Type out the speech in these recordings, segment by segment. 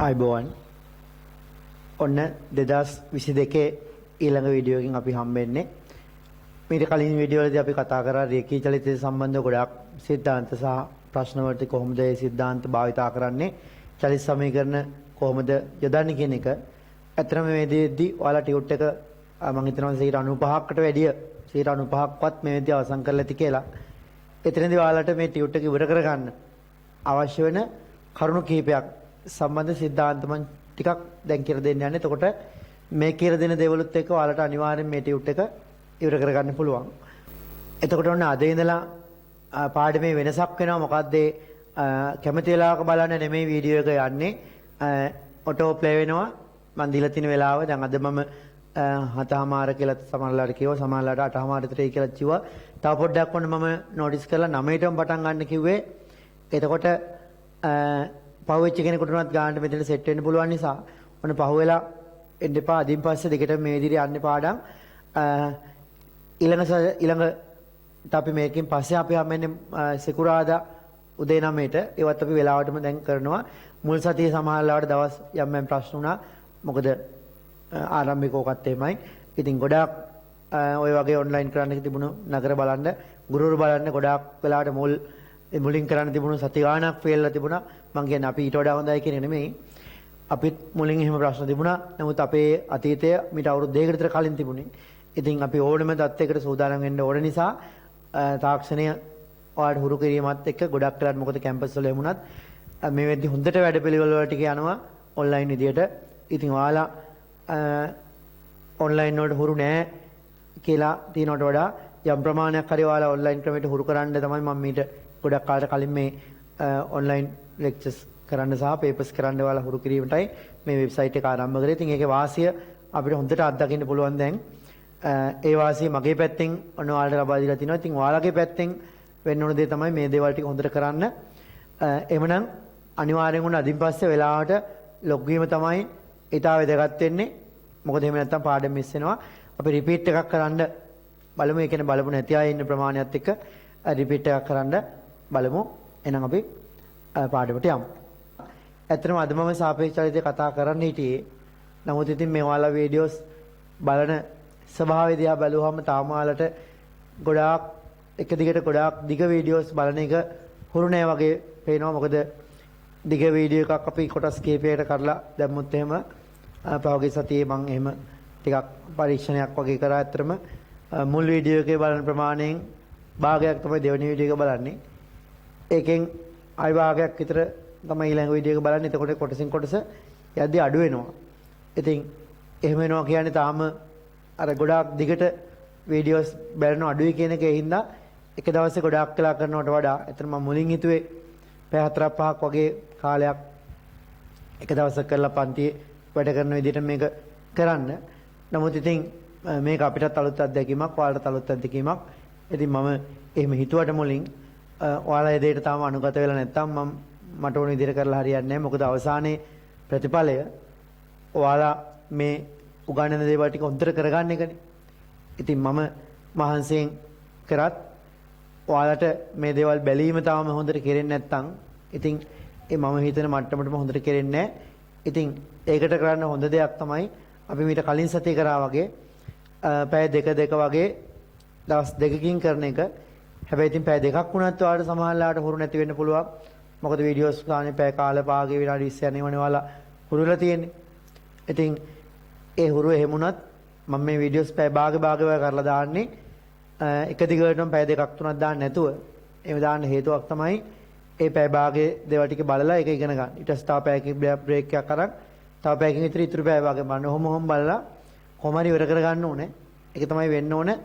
අයිබෝවන් ඔන්න 2022 ඊළඟ වීඩියෝ එකකින් අපි හම්බෙන්නේ මීට කලින් වීඩියෝ වලදී අපි කතා කරා රේඛී චලිතය සම්බන්ධ ගොඩාක් සිද්ධාන්ත සහ ප්‍රශ්න වලට කොහොමද මේ සිද්ධාන්ත භාවිතා කරන්නේ චලිත සමීකරණ කොහොමද යොදන්නේ කියන එක. ඇත්තටම මේ දෙද්දී ඔයාලා ටියුට් එක මම හිතනවා 95%කට වැඩිය 95%ක්වත් මේ විදිහ අවසන් කරලා ඇති කියලා. එතනදී ඔයාලට මේ ටියුට් එක ඉවර කරගන්න අවශ්‍ය වෙන කරුණු කිහිපයක් සම්බන්ධ සිද්ධාන්ත මම ටිකක් දැන් කියලා දෙන්න යන්නේ. එතකොට මේ කියලා දෙන දේවලුත් එක්ක ඔයාලට අනිවාර්යෙන් මේ ටියුට් එක ඉවර කරගන්න පුළුවන්. එතකොට ඔන්න අද ඉඳලා පාඩමේ වෙනසක් වෙනවා. මොකද්ද කැමති වෙලාවක බලන්න නෙමෙයි වීඩියෝ එක යන්නේ. ඔටෝ ප්ලේ වෙනවා. මම දීලා තියෙන වෙලාව දැන් අද මම 7:00 කියලා සමහරලාට කිව්වා. සමහරලාට 8:00 විතරයි කියලා කිව්වා. තව පොඩ්ඩක් වොන්න මම නොටිස් කරලා 9:00ටම පටන් ගන්න කිව්වේ. එතකොට පහුවෙච්ච කෙනෙකුට උනත් ගානට මෙතන සෙට් වෙන්න පුළුවන් නිසා ඔන්න පහුවෙලා එන්න එපා. අදින් පස්සේ දෙකටම මේ විදිහට යන්නේ පාඩම්. ඊළඟට අපි මේකෙන් පස්සේ අපි හම්බෙන්නේ සිකුරාදා උදේ 9ට. ඒවත් අපි වෙලාවටම දැන් කරනවා. මුල් සතියේ සමහරලාට දවස් යම් ප්‍රශ්න වුණා. මොකද ආරම්භිකෝකත් එහෙමයි. ඉතින් ගොඩාක් ඔය වගේ ඔන්ලයින් කරන්න තිබුණු නගර බලන්න, ගුරුවරු බලන්න ගොඩාක් වෙලාවට මුලින් කරන්න තිබුණු සති ගාණක් ෆේල්ලා තිබුණා. මම කියන්නේ අපි ඊට වඩා හොඳයි කියන නෙමෙයි. අපිත් මුලින් එහෙම ප්‍රශ්න තිබුණා. නමුත් අපේ අතීතයේ මීට අවුරුදු 2කට විතර කලින් තිබුණේ. ඉතින් අපි ඕනම தත්යකට සූදානම් වෙන්න ඕන නිසා තාක්ෂණය ඔයාලට හුරු කිරීමත් එක්ක ගොඩක් වෙලාවට මොකද කැම්පස් වල එමුණත් මේ වෙද්දි හොඳට වැඩපිළිවෙල වල ටික යනවා ඔන්ලයින් විදියට. ඉතින් ඔයාලා ඔන්ලයින් වලට හුරු නැහැ කියලා තියනවට වඩා යම් ප්‍රමාණයක් හරි ඔයාලා ඔන්ලයින් ක්‍රමයට හුරු කරන්න තමයි මම මීට ගොඩක් කාලට කලින් මේ ඔන්ලයින් ලෙක්චර්ස් කරන්න සහ පේපර්ස් කරන්න ඔයාලා හුරු කිරීමටයි මේ වෙබ්සයිට් එක ආරම්භ කරේ. ඉතින් ඒකේ වාසිය අපිට හොඳට අත්දකින්න පුළුවන් දැන්. ඒ වාසිය මගේ පැත්තෙන් ඔන්න ඔයාලට ලබා දීලා තිනවා. ඉතින් ඔයාලගේ පැත්තෙන් වෙන්න ඕන දේ තමයි මේ දේවල් ටික හොඳට කරන්න. එhmenan අනිවාර්යෙන් උන අදින් පස්සේ වෙලාවට ලොග් වීම තමයි ඊට වැදගත් වෙන්නේ. මොකද එහෙම නැත්නම් පාඩම් මිස් වෙනවා. අපි රිපීට් එකක් කරන්න බලමු. ඒ කියන්නේ බලපු නැති අය ඉන්න ප්‍රමාණයත් එක්ක රිපීට් එකක් කරන්න බලමු. එහෙනම් අපි පාඩමට යමු. ඇත්තටම අද මම සාපේක්ෂ චලිතය කතා කරන්න හිටියේ. නමුත් ඉතින් මේ ඔයාලා වීඩියෝස් බලන ස්වභාවය දිහා බැලුවම තාම ඔයාලට ගොඩාක් එක දිගට ගොඩාක් දිග වීඩියෝස් බලන එක හුරු නෑ වගේ පේනවා. මොකද දිග වීඩියෝ එකක් අපි කොටස් කීපයකට කරලා දැම්මුත් එහෙම පහුගිය සතියේ මම එහෙම ටිකක් පරීක්ෂණයක් වගේ කරා. ඇත්තටම මුල් වීඩියෝ එකේ බලන ප්‍රමාණයෙන් භාගයක් තමයි දෙවෙනි වීඩියෝ එක බලන්නේ. ඒකෙන් අයි භාගයක් විතර තමයි ඊළඟ වීඩියෝ එක බලන්නේ. එතකොට කොටසින් කොටස යද්දී අඩු වෙනවා. ඉතින් එහෙම වෙනවා කියන්නේ තාම අර ගොඩාක් දිගට වීඩියෝස් බලන අඩුයි කියන එකේ හින්දා එක දවසේ ගොඩාක් කළා කරනවට වඩා එතන මම මුලින් හිතුවේ පැය 4-5ක් වගේ කාලයක් එක දවසක් කරලා පන්තියේ වැඩ කරන විදිහට මේක කරන්න. නමුත් ඉතින් මේක අපිටත් අලුත් අත්දැකීමක්, ඔයාලටත් අලුත් අත්දැකීමක්. ඉතින් මම එහෙම හිතුවට මුලින් ඔයාලා ඒ දෙයට තාම අනුගත වෙලා නැත්තම් මට ඕන විදිහට කරලා හරියන්නේ නැහැ. මොකද අවසානයේ ප්‍රතිඵලය ඔයාලා මේ උගන්වන දේවල් ටික හොඳට කරගන්න එකනේ. ඉතින් මම මහන්සියෙන් කරත් ඔයාලට මේ දේවල් බැලීම තාම හොඳට කෙරෙන්නේ නැත්තම් ඉතින් ඒ මම හිතන මට්ටමටම හොඳට කෙරෙන්නේ නැහැ. ඉතින් ඒකට කරන්න හොඳ දෙයක් තමයි අපි මීට කලින් සතියේ කරා වගේ පැය දෙක වගේ දවස් දෙකකින් කරන එක. හැබැයි ඉතින් පැය දෙකක් වුණත් ඔයාලට සමහරලාට හුරු නැති වෙන්න පුළුවන්. මොකද වීඩියෝස් ගානේ පැය කාල භාගයේ විනාඩි 20 යනවනේ ඔයාලා හුරුලා තියෙන්නේ. ඉතින් ඒ හුරු එහෙම වුණත් මම මේ වීඩියෝස් පැය භාග කරලා දාන්නේ එක දිගටම පැය දෙකක් තුනක් දාන්න නැතුව. එහෙම දාන්න හේතුවක් තමයි ඒ පැය භාගයේ දේවල් ටික බලලා ඒක ඉගෙන ගන්න. ඊට පස්සේ තව පැයකින් බ්‍රේක් එකක් අරන් තව පැයකින් ඉතුරු පැය භාගය බලන්න. ඔහොම බලලා කොහොම හරි ඉවර කරගන්න ඕනේ. ඒක තමයි වෙන්න ඕනේ.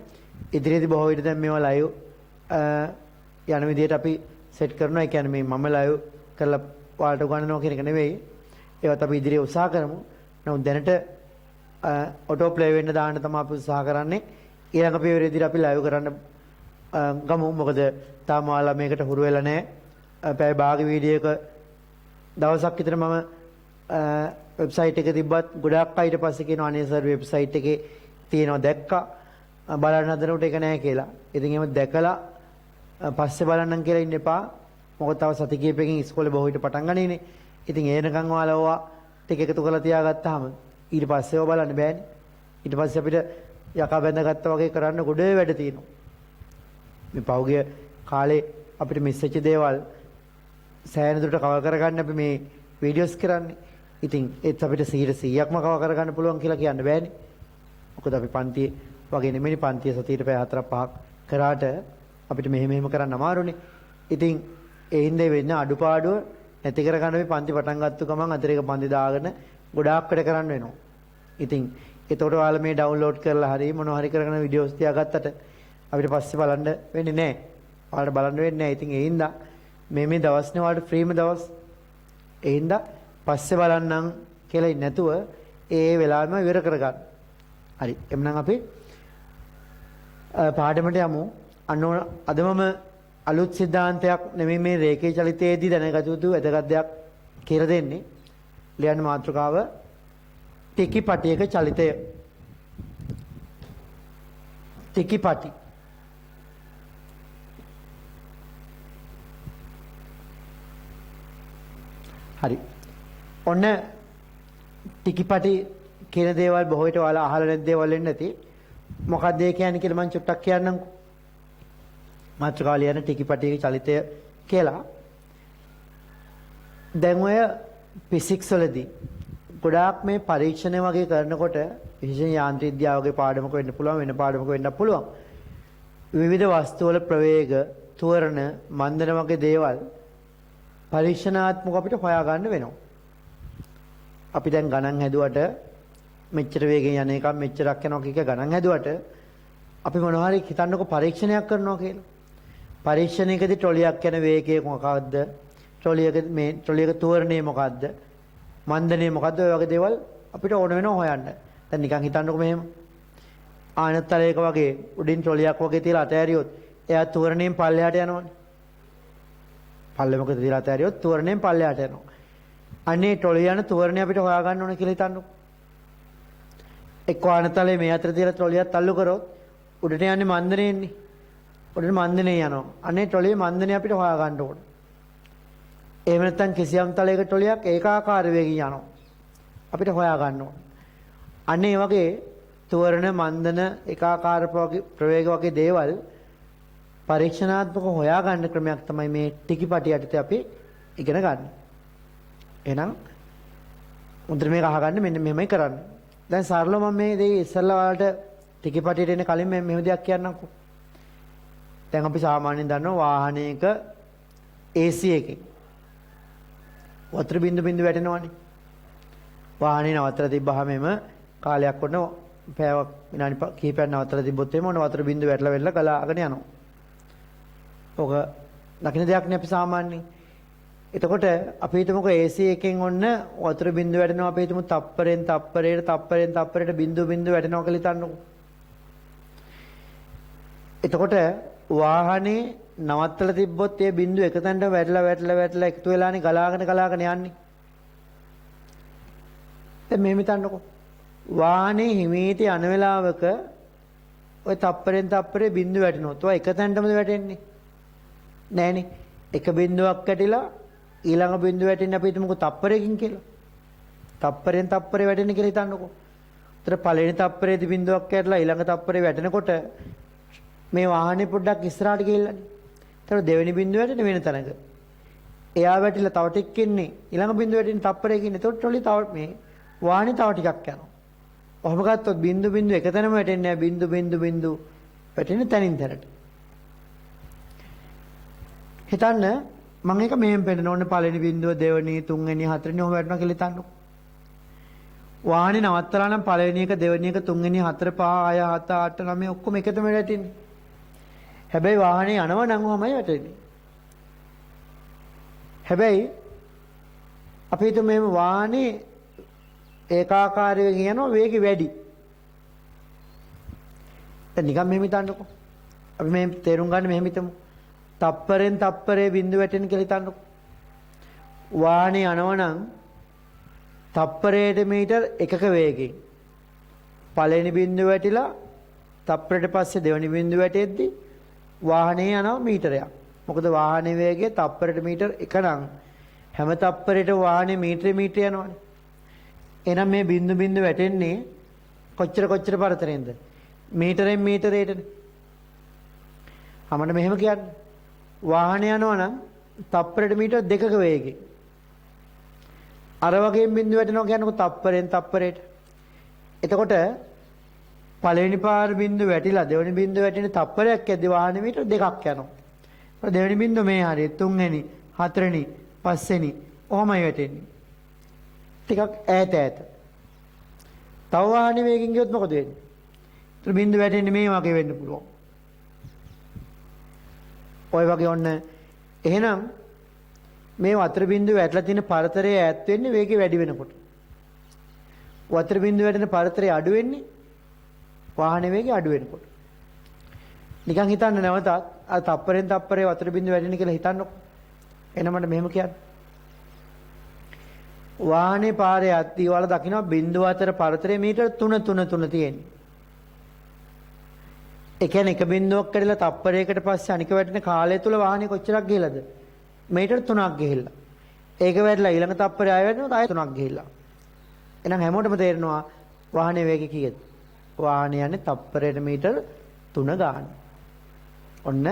ඉදිරියේදී බොහෝ විට දැන් මේවා ලයිව් යන විදිහට අපි සෙට් කරනවා. ඒ කියන්නේ මේ මම ලයිව් කරලා ඔයාලට උගන්වනවා කියන එක නෙවෙයි. ඒවත් අපි ඉදිරියේ උත්සාහ කරමු. නමුත් දැනට ඔටෝ ප්ලේ වෙන්න දාන්න තමයි අපි උත්සාහ කරන්නේ. ඊළඟ පියවරේදී අපි ලයිව් කරන්න ගමු. මොකද තාම ඔයාලා මේකට හුරු වෙලා නැහැ. පැය භාග වීඩියෝ එක දවසක් විතර මම වෙබ්සයිට් එක තිබ්බත් ගොඩාක් අය ඊට පස්සේ කියනවා අනේ සර් වෙබ්සයිට් එකේ තියෙනවා දැක්කා බලන්න හදනකොට ඒක නැහැ කියලා. ඉතින් එහෙම දැකලා පස්සේ බලන්නම් කියලා ඉන්න එපා. මොකද තව සති කිහිපයකින් ඉස්කෝලේ බොහෝ විට පටන් ගන්නේනේ. ඉතින් ඒනකන් ඔයාලා ටික එකතු කරලා තියාගත්තාම ඊට පස්සේ ඔය බලන්න බෑනේ. ඊට පස්සේ අපිට යකා බැඳගත්තා වගේ කරන්න ගොඩේ වැඩ තියෙනවා. මේ පෞගිය කාලේ අපිට මිස් වෙච්ච දේවල් සෑහෙන දුරට කවර් කරගන්න අපි මේ වීඩියෝස් කරන්නේ. ඉතින් ඒත් අපිට 100%ක්ම කවර් කරගන්න පුළුවන් කියලා කියන්න බෑනේ. මොකද අපි පන්තියේ වගේ නෙමෙයි පන්තියේ සතියට පැය 4-5ක් කරාට අපිට මෙහෙම කරන්න අමාරුනේ. ඉතින් ඒ හින්දා වෙන්න අඩුපාඩුව නැති කරගන්න අපි පන්ති පටන් ගත්ත ගමන් අතරේක පන්ති දාගෙන ගොඩාක් වැඩ කරන්න වෙනවා. ඉතින් ඒතකොට ඔයාලා මේ ඩවුන්ලෝඩ් කරලා හරි මොනවා හරි කරගෙන වීඩියෝස් තියාගත්තට අපිට පස්සේ බලන්න වෙන්නේ නැහැ. ඔයාලට බලන්න වෙන්නේ නැහැ. ඉතින් ඒ හින්දා මේ දවස්නේ ඔයාලට ෆ්‍රීම දවස්. ඒ හින්දා පස්සේ බලන්නම් කියලා ඉන්නේ නැතුව ඒ වෙලාවෙම ඉවර කරගන්න. හරි. එම්නම් අපි පාඩමට යමු. අද මම අලුත් සිද්ධාන්තයක් නෙමෙයි මේ රේඛී චලිතයේදී දැනගත යුතු වැදගත් දෙයක් කියලා දෙන්නේ. ලියන්න මාතෘකාව ටිකිපටියක චලිතය. ටිකිපටි. හරි. ඔන්න ටිකිපටි කියන දේවල් බොහෝ විට ඔයාලා අහලා නැති දේවල් වෙන්න ඇති. මොකක්ද ඒ කියන්නේ කියලා මම චුට්ටක් කියන්නම්කෝ. මාතෘකාව ලියන ටිකිපටියක චලිතය කියලා. දැන් ඔය ෆිසික්ස් වලදී ගොඩාක් මේ පරීක්ෂණ වගේ කරනකොට විශේෂයෙන් යාන්ත්‍රික විද්‍යාව වගේ පාඩමක වෙන්න පුළුවන් වෙන පාඩමක වෙන්නත් පුළුවන්. විවිධ වස්තු වල ප්‍රවේග, ත්වරණ, මන්දන වගේ දේවල් පරීක්ෂණාත්මක අපිට හොයාගන්න වෙනවා. අපි දැන් ගණන් හැදුවට මෙච්චර වේගෙන් යන එකක් මෙච්චරක් යනවා කිය ගණන් හැදුවට අපි මොනවා හරි හිතන්නකො පරීක්ෂණයක් කරනවා කියලා. පරීක්ෂණයකදී ට්‍රොලියක් යන වේගය මොකක්ද? ට්‍රොලියක ත්වරණය මොකක්ද? මන්දනය මොකද්ද? ඔය වගේ දේවල් අපිට ඕන වෙනවා හොයන්න. දැන් නිකන් හිතන්නකො මෙහෙම. ආනතරයක වගේ උඩින් ට්‍රොලියක් වගේ තියලා අතෑරියොත් එයා ත්වරණයෙන් පල්ලෙහාට යනවනේ. පල්ලෙ මොකද තියලා අතෑරියොත් ත්වරණයෙන් පල්ලෙහාට යනවා. අනේ ට්‍රොලිය යන ත්වරණය අපිට හොයාගන්න ඕන කියලා හිතන්නකො. එක්ක ආනතලේ මේ අතර තියලා ට්‍රොලියක් තල්ලු කරොත් උඩට යන්නේ මන්දනේ එන්නේ. උඩට මන්දනේ යනවා. අනේ ට්‍රොලියේ මන්දනේ අපිට හොයාගන්න ඕන. එහෙම නැත්නම් කිසියම් තලයක ට්‍රොලියක් ඒකාකාර වේගයෙන් යනවා. අපිට හොයාගන්න ඕන. අනේ වගේ ත්වරණ මන්දන ඒකාකාර ප්‍රවේග වගේ දේවල් පරීක්ෂණාත්මකව හොයාගන්න ක්‍රමයක් තමයි මේ ටිකිපටි යටතේ අපි ඉගෙන ගන්න. එහෙනම් උන්ට මේක අහගන්න මෙන්න මෙහෙමයි කරන්නේ. දැන් සරලව මම මේ දේ ඉස්සල්ලා ඔයාලට ටිකිපටියට එන කලින් මම මෙහෙම දෙයක් කියන්නම්කෝ. දැන් අපි සාමාන්‍යයෙන් දන්නවා වාහනයක AC එකකින් වතුර බින්දු බින්දු වැටෙනවනේ. වාහනේ නවත්තලා තිබ්බහම එම කාලයක් වුණ පැයක් විනාඩි කිහිපයක් නවත්තලා තිබ්බොත් එම ඔන්න වතුර බින්දු වැටලා වෙලා ගලාගෙන යනවා. ඔක දකින්න දෙයක් නේ අපි සාමාන්‍යයෙන්. එතකොට අපි හිතමුකෝ AC එකෙන් ඔන්න වතුර බින්දු වැටෙනවා අපි හිතමු තප්පරෙන් තප්පරයට බින්දු බින්දු වැටෙනවා කියලා හිතන්නකෝ. එතකොට වාහනේ නවත්තලා තිබ්බොත් ඒ බින්දු එක තැනට වැටලා එකතු වෙලානේ ගලාගෙන යන්නේ. දැන් මෙහෙම හිතන්නකෝ. වාහනේ හිමීට යන වෙලාවක ඔය තප්පරෙන් තප්පරේ බින්දු වැටෙනොත් ඔය එක තැනටමද වැටෙන්නේ? නෑනේ. එක බින්දුවක් වැටිලා ඊළඟ බින්දුව වැටෙන්නේ අපි හිතමුකෝ තප්පරයකින් කියලා. තප්පරෙන් තප්පරේ වැටෙන්නේ කියලා හිතන්නකෝ. උතර පළවෙනි තප්පරේදී බින්දුවක් වැටලා ඊළඟ තප්පරේ වැටෙනකොට මේ වාහනේ පොඩ්ඩක් ඉස්සරහට ගිහිල්ලානේ. ඒතර දෙවෙනි බින්දුව වැටෙන වෙන තැනක. එයා වැටිලා තව ටිකක් ඉන්නේ. ඊළඟ බින්දුව වැටෙන තප්පරයක ඉන්නේ. ඒතකොට ට්‍රොලි තව මේ වාහනේ තව ටිකක් යනවා. ඔහොම ගත්තොත් බින්දු එක තැනම වැටෙන්නේ නැහැ. බින්දු වැටෙන තැනින් තැනට. හිතන්න මම එක මෙහෙම පෙන්නන ඕනේ පළවෙනි බින්දුව දෙවෙනි තුන්වෙනි හතරවෙනි ඔහොම වැටෙනවා කියලා හිතන්නකෝ. වාහනේ නවත්තලා නම් පළවෙනි එක දෙවෙනි එක තුන්වෙනි හතර පහ ආය 7 8 9 ඔක්කොම එකතම වැටෙන්නේ. හැබැයි වාහනේ යනවා නම් ඔහමයි වැටෙන්නේ. හැබැයි අපි හිතමු මේ වාහනේ ඒකාකාරයෙන් යනවා වේගය වැඩි. දැන් නිකන් මෙහෙම හිතන්නකෝ. අපි මේ තේරුම් ගන්න මෙහෙම හිතමු. තප්පරෙන් තප්පරේ බින්දු වැටෙන කියලා හිතන්නකෝ. වාහනේ යනවා නම් තප්පරයට මීටර් එකක වේගයෙන් පළවෙනි බින්දුව වැටිලා තප්පරයට පස්සේ දෙවෙනි බින්දුව වැටෙද්දි වාහනේ යනවා මීටරයක්. මොකද වාහනේ වේගය තප්පරයට මීටර් 1 නම් හැම තප්පරයකට වාහනේ මීටර යනවනේ. එහෙනම් මේ බින්දු බින්දු වැටෙන්නේ කොච්චර පරතරෙන්ද? මීටරෙන් මීටරයටනේ. අපිට මෙහෙම කියන්නේ. වාහනය යනවා නම් තප්පරයට මීටර 2ක වේගෙන්. අර වගේ බින්දු වැටෙනවා කියනකො තප්පරෙන් තප්පරයට. එතකොට පළවෙනි පාර බින්දු වැටිලා දෙවෙනි බින්දු වැටෙන තප්පරයක් යද්දි වාහනේ මීටර 2ක් යනවා. දෙවෙනි බින්දුව මේ හරිය තුන්වෙනි, හතරවෙනි, පස්වෙනි ඔහමයි වැටෙන්නේ. ටිකක් ඈත. තව වාහනේ වේගෙන් ගියොත් මොකද වෙන්නේ? ඒතර බින්දු වැටෙන්නේ මේ වගේ වෙන්න පුළුවන්. ඔය වගේ ඔන්න එහෙනම් මේ වතුර බින්දුව වැටලා තියෙන පරතරය ඈත් වෙන්නේ වේගය වැඩි වෙනකොට. වතුර බින්දුව වැටෙන පරතරය අඩු වෙන්නේ වාහනේ වේගය අඩු වෙනකොට. නිකන් හිතන්න නැවතත් අර තප්පරෙන් තප්පරේ වතුර බින්දුව වැටෙන කියලා හිතන්නකො. එහෙනම් මට මෙහෙම කියන්න. වාහනේ පාරේ යද්දී වල දකින්න බින්දුව අතර පරතරය මීටර 3 තියෙන්නේ. ඒ කියන්නේ එක බින්දුවක් කඩලා තප්පරයකට පස්සේ අනික වැටෙන කාලය තුල වාහනේ කොච්චරක් ගිහලාද? මීටර 3ක් ගිහිල්ලා. ඒක වැටලා ඊළඟ තප්පරය ආය වෙනවා ආය 3ක් ගිහිල්ලා. එහෙනම් හැමෝටම තේරෙනවා වාහනේ වේගය කීයද? වාහනේ යන්නේ තප්පරයට මීටර 3 ගාන. ඔන්න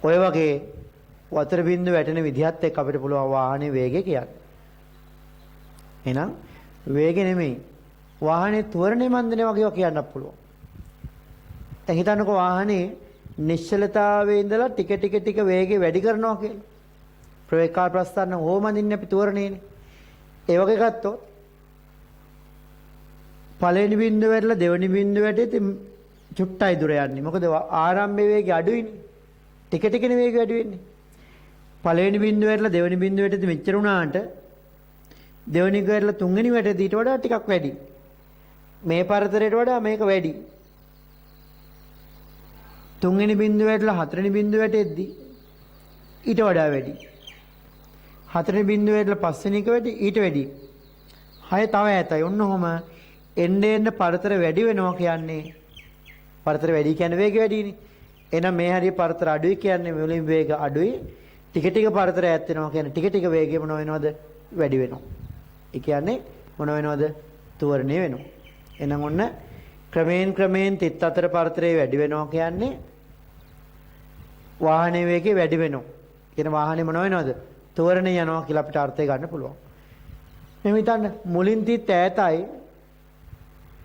ඔය වගේ වතුර බින්දුව වැටෙන විදිහත් එක්ක අපිට පුළුවන් වාහනේ වේගය කියන්න. එහෙනම් වේගය නෙමෙයි වාහනේ ත්වරණය මන්දනේ වගේ කියන්නත් පුළුවන්. දැන් හිතන්නකෝ වාහනේ නිශ්චලතාවයේ ඉඳලා ටික වේගය වැඩි කරනවා කියලා. ප්‍රවේගකාර ප්‍රස්ථාන ඕමඳින්නේ අපි ත්වරණයනේ. ඒ වගේ ගත්තොත් පළවෙනි බින්දුව වැටලා දෙවෙනි බින්දුව වැටෙද්දි චුට්ටයි දුර යන්නේ. මොකද ආරම්භ වේගය අඩුයිනේ. ටිකනේ වේගය වැඩි වෙන්නේ. පළවෙනි බින්දුව වැටලා දෙවෙනි බින්දුව වැටෙද්දි මෙච්චර උනාට දෙවෙනි එක වැටලා තුන්වෙනි වැටෙද්දි ඊට වඩා ටිකක් වැඩි. මේ පරතරයට වඩා මේක වැඩි. තුන්වෙනි බින්දුව වැටලා හතරවෙනි බින්දුව වැටෙද්දි ඊට වඩා වැඩි. හතරවෙනි බින්දුව වැටලා පස්වෙනි එක වැඩි ඊට වැඩි. හය තව ඈතයි. ඔන්න ඔහම එන්න පරතර වැඩි වෙනවා කියන්නේ පරතර වැඩි කියන්නේ වේගය වැඩිනේ. එහෙනම් මේ හරිය පරතර අඩුයි කියන්නේ මුලින් වේග අඩුයි. ටික පරතර ඈත් වෙනවා කියන්නේ ටික වේගය මොන වෙනවද? වැඩි වෙනවා. ඒ කියන්නේ මොන වෙනවද? ත්වරණය වෙනවා. එහෙනම් ඔන්න ක්‍රමයෙන් තිත් අතර පරතරය වැඩි වෙනවා කියන්නේ වාහනේ වේගය වැඩි වෙනවා. කියන වාහනේ මොන වෙනවද? ත්වරණය යනවා කියලා අපිට අර්ථය ගන්න පුළුවන්. මෙහෙම හිතන්න මුලින් තිත් ඈතයි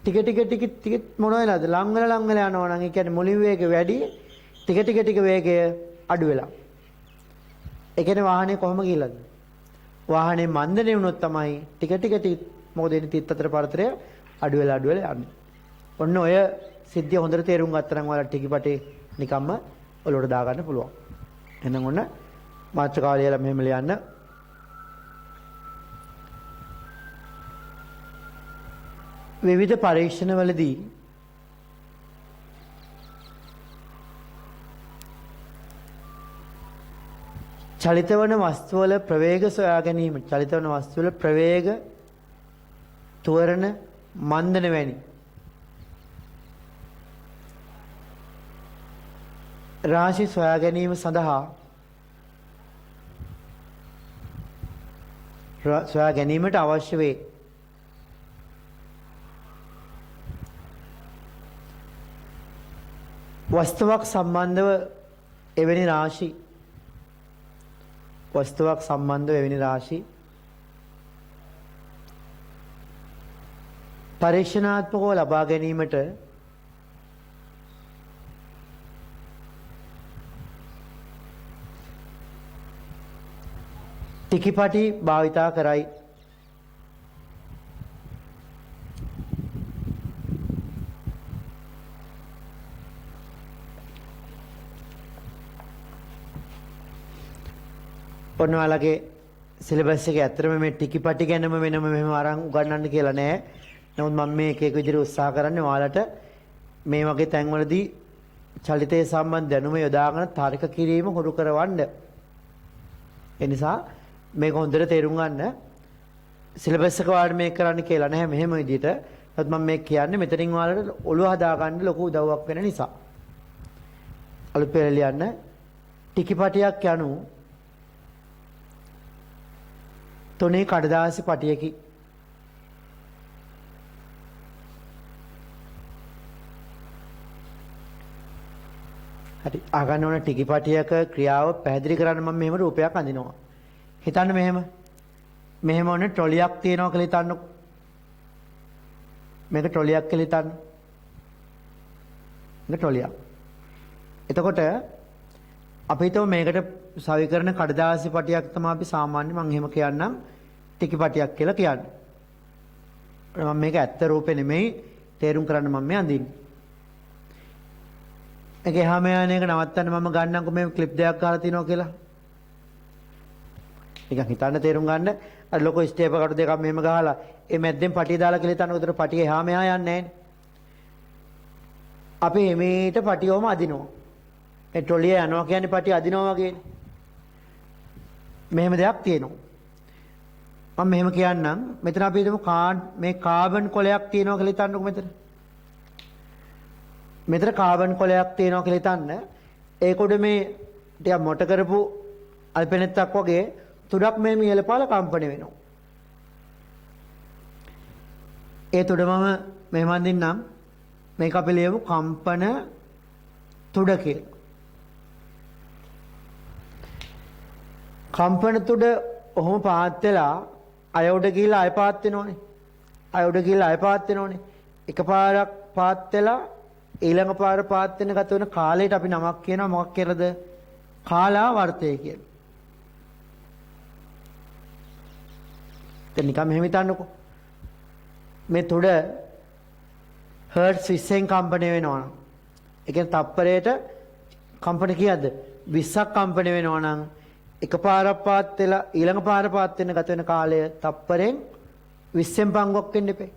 ටික මොන වෙලාද ලං වෙලා යනවා නම් ඒ කියන්නේ මුලින් වේගය වැඩි ටික වේගය අඩු වෙලා. ඒ කියන්නේ වාහනේ කොහොම ගිහලාද? වාහනේ මන්දනේ වුණොත් තමයි ටික මොකද එන්නේ තිත් අතර පරතරය අඩු වෙලා යන්නේ. ඔන්න ඔය සිද්ධිය හොඳට තේරුම් ගත්තා නම් ඔයාලට ටිකපටේ නිකම්ම ඔලුවට දා ගන්න පුළුවන්. එහෙනම් ඔන්න මාත්‍රකාව ලියලා මෙහෙම ලියන්න. විවිධ පරීක්ෂණවලදී චලිතවන වස්තුවල ප්‍රවේග සොයා ගැනීම චලිතවන වස්තුවල ප්‍රවේග ත්වරණ මන්දන වැනි රාශි සොයා ගැනීම සඳහා සොයා ගැනීමට අවශ්‍ය වේ. වස්තුවක් සම්බන්ධව එවැනි රාශි පරීක්ෂණාත්මකව ලබා ගැනීමට ටිකිපටි භාවිතා කරයි. ඔන්න ඔයාලගේ සිලබස් එකේ ඇත්තටම මේ ටිකිපටි ගැනම වෙනම මෙහෙම අරන් උගන්වන්න කියලා නෑ. නමුත් මම මේ එක විදිහට උත්සාහ කරන්නේ ඔයාලට මේ වගේ තැන්වලදී චලිතය සම්බන්ධ දැනුම යොදාගෙන තර්ක කිරීම හුරු කරවන්න. ඒ නිසා මේක හොඳට තේරුම් ගන්න. සිලබස් එක වාඩි මේක කරන්න කියලා නැහැ මෙහෙම විදිහට. නමුත් මම මේ කියන්නේ මෙතනින් ඔයාලට ඔළුව හදා ගන්න ලොකු උදව්වක් වෙන නිසා. අලුත් පෙළ ලියන්න ටිකිපටියක් යනු තුනේ කඩදාසි පටියකි. හරි. අහගන්න ඕන ටිකිපටියක ක්‍රියාව පැහැදිලි කරන්න මම මෙහෙම රූපයක් අඳිනවා. හිතන්න මෙහෙම. මෙහෙම ඕනේ ට්‍රොලියක් තියෙනවා කියලා හිතන්නකො. මේක ට්‍රොලියක් කියලා හිතන්න. මේක ට්‍රොලියක්. එතකොට අපි හිතමු මේකට සවිකරන කඩදාසි පටියක් තමයි අපි සාමාන්‍ය මම එහෙම කියන්නම් ටිකිපටියක් කියලා කියන්නේ. මම මේක ඇත්ත රූපේ නෙමෙයි තේරුම් කරන්න මම මේ අඳින්නේ. ඒක එහාම යන එක නවත්තන්න මම ගන්නම්කො මේ ක්ලිප් දෙකක් ගහලා තිනවා කියලා. නිකන් හිතන්න තේරුම් ගන්න අර ලොකු ස්ටේපර් කටු දෙකක් මෙහෙම ගහලා ඒ මැද්දෙන් පටිය දාලා කියලා හිතන්න උදේට පටිය එහාම යන්නේ නැහැ. අපි එමෙට පටියවම අදිනවා. ඒ ට්‍රොලිය යනවා කියන්නේ පටිය අදිනවා වගේනේ. මෙහෙම දෙයක් තියෙනවා. මම මෙහෙම කියන්නම් මෙතන අපි හිතමු මේ කාබන් කොලයක් තියෙනවා කියලා හිතන්නකො මෙතන. මෙතන කාබන් කොලයක් තියෙනවා කියලා හිතන්න. ඒක උඩ මේ ටිකක් මොට කරපු අල්පෙනෙත්තක් වගේ තුඩක් මේ ඉහළ පහළ කම්පණය වෙනවා. ඒ තුඩ මම මෙහෙම අඳින්නම්. මේක අපි ලියමු කම්පන තුඩ කියලා. කම්පන තුඩ ඔහොම පාත් වෙලා අය උඩ ගිහිල්ලා අය පාත් වෙනෝනේ. අය උඩ ගිහිල්ලා අය පාත් වෙනෝනේ. එකපාරක් පාත් වෙලා ඊළඟ පාර පාත් වෙන ගත වෙන කාලයට අපි නමක් කියනවා මොකක් කියලාද? කාලාවර්තය කියලා. දැන් නිකන් මෙහෙම හිතන්නකෝ. මේ තුඩ හර්ට්ස් 20න් කම්පණය වෙනවා නම් ඒ කියන්නේ තප්පරයට කම්පන කීයද? 20ක් කම්පණය වෙනවා නම් එකපාරක් පාත් වෙලා ඊළඟ පාර පාත් වෙන ගත වෙන කාලය තප්පරෙන් 20න් පංගුවක් වෙන්න එපේ.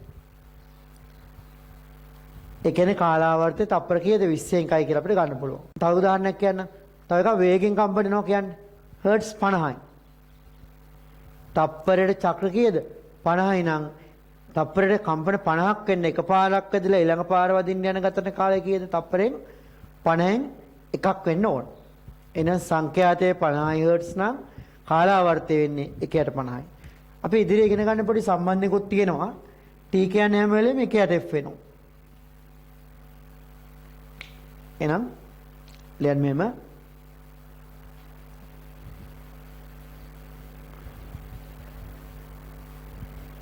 ඒ කියන්නේ කාලාවර්තය තප්පර කීයද 20න් කයි කියලා අපිට ගන්න පුළුවන්. තව උදාහරණයක් කියන්න. තව එකක් වේගෙන් කම්පන වෙනවා කියන්නේ හර්ට්ස් 50යි. තප්පරයට චක්‍ර කීයද? 50යි නම් තප්පරයට කම්පන 50ක් වෙන්න එකපාරක් වැදිලා ඊළඟ පාර වදින්න යන ගතන කාලය කීයද? තප්පරෙන් 50න් එකක් වෙන්න ඕන. එහෙනම් සංඛ්‍යාතයේ 50 හර්ට්ස් නම් කාලාවර්තය වෙන්නේ 1/50යි. අපි ඉදිරියේ ඉගෙන ගන්න පොඩි සම්බන්ධයකුත් තියෙනවා. T කියන්නේ හැම වෙලේම 1/F වෙනවා. එහෙනම් ලියන්න මෙහෙම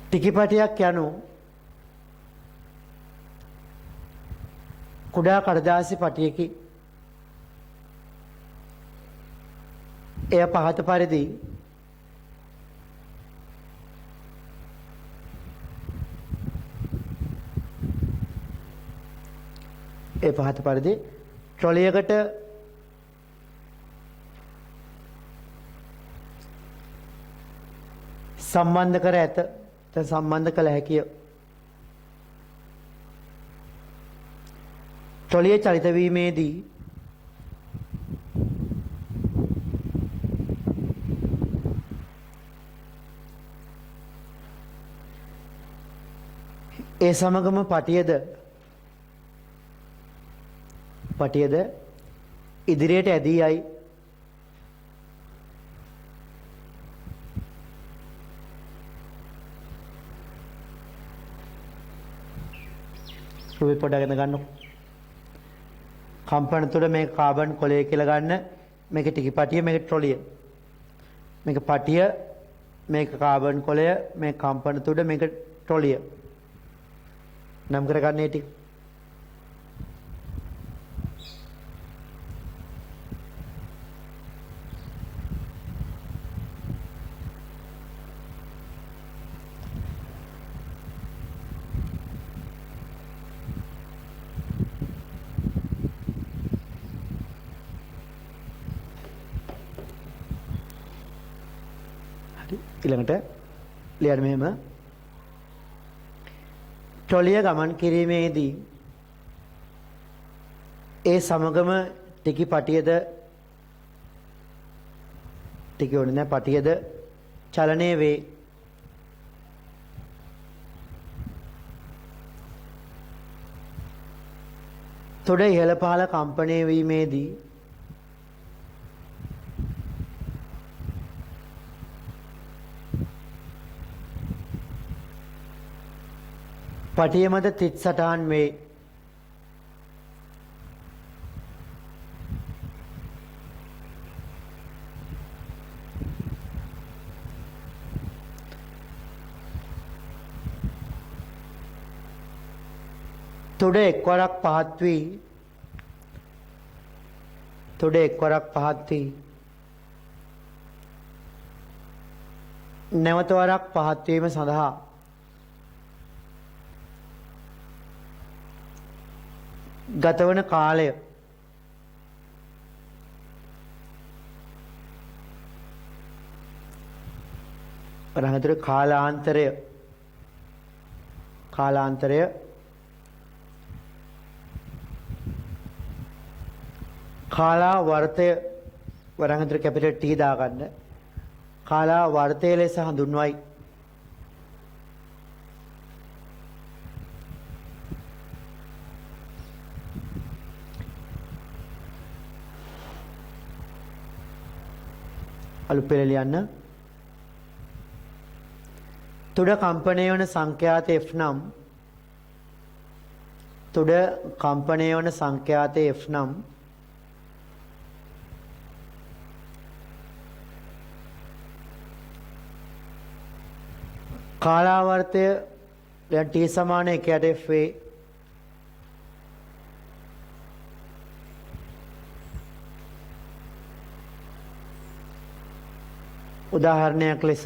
ටිකිපටියක් යනු කුඩා කඩදාසි පටියකි. එය පහත පරිදි ට්‍රොලියකට සම්බන්ධ කර ඇත. සම්බන්ධ කළ හැකිය. ට්‍රොලිය චලිත වීමේදී ඒ සමගම පටියද ඉදිරියට ඇදී යයි. රූපේ පොඩ්ඩක් ගන්නකො. කම්පන තුළ මේක කාබන් කොලය කියලා ගන්න. මේක ටිකිපටිය, මේක ට්‍රොලිය. මේක පටිය, මේක කාබන් කොලය, මේක කම්පන තුඩ, මේක ට්‍රොලිය. නම් කරගන්න ඒ ටික. ඊළඟට ලියන්න මෙහෙම ට්‍රොලිය ගමන් කිරීමේදී ඒ සමගම ටිකිපටියද ටික ඕනේ නැහැ පටියද චලනය වේ. තොඩ ඉහළ පහළ කම්පණය වීමේදී පටිය මත තිත් සටහන් වේ. තුඩ එක්වරක් පහත් වී නැවත වරක් පහත් වීම සඳහා ගතවන කාලය වරහතර කාලාන්තරය කාලා වර්තය වරහතර කැපිටල් T දාගන්න කාලා වර්තය ලෙස හඳුන්වයි. අලුත් පෙළ ලියන්න. තුඩ කම්පණය වන සංඛ්‍යාත F නම් කාලාවර්තය දැන් T සමාන 1ට F වේ. උදාහරණයක් ලෙස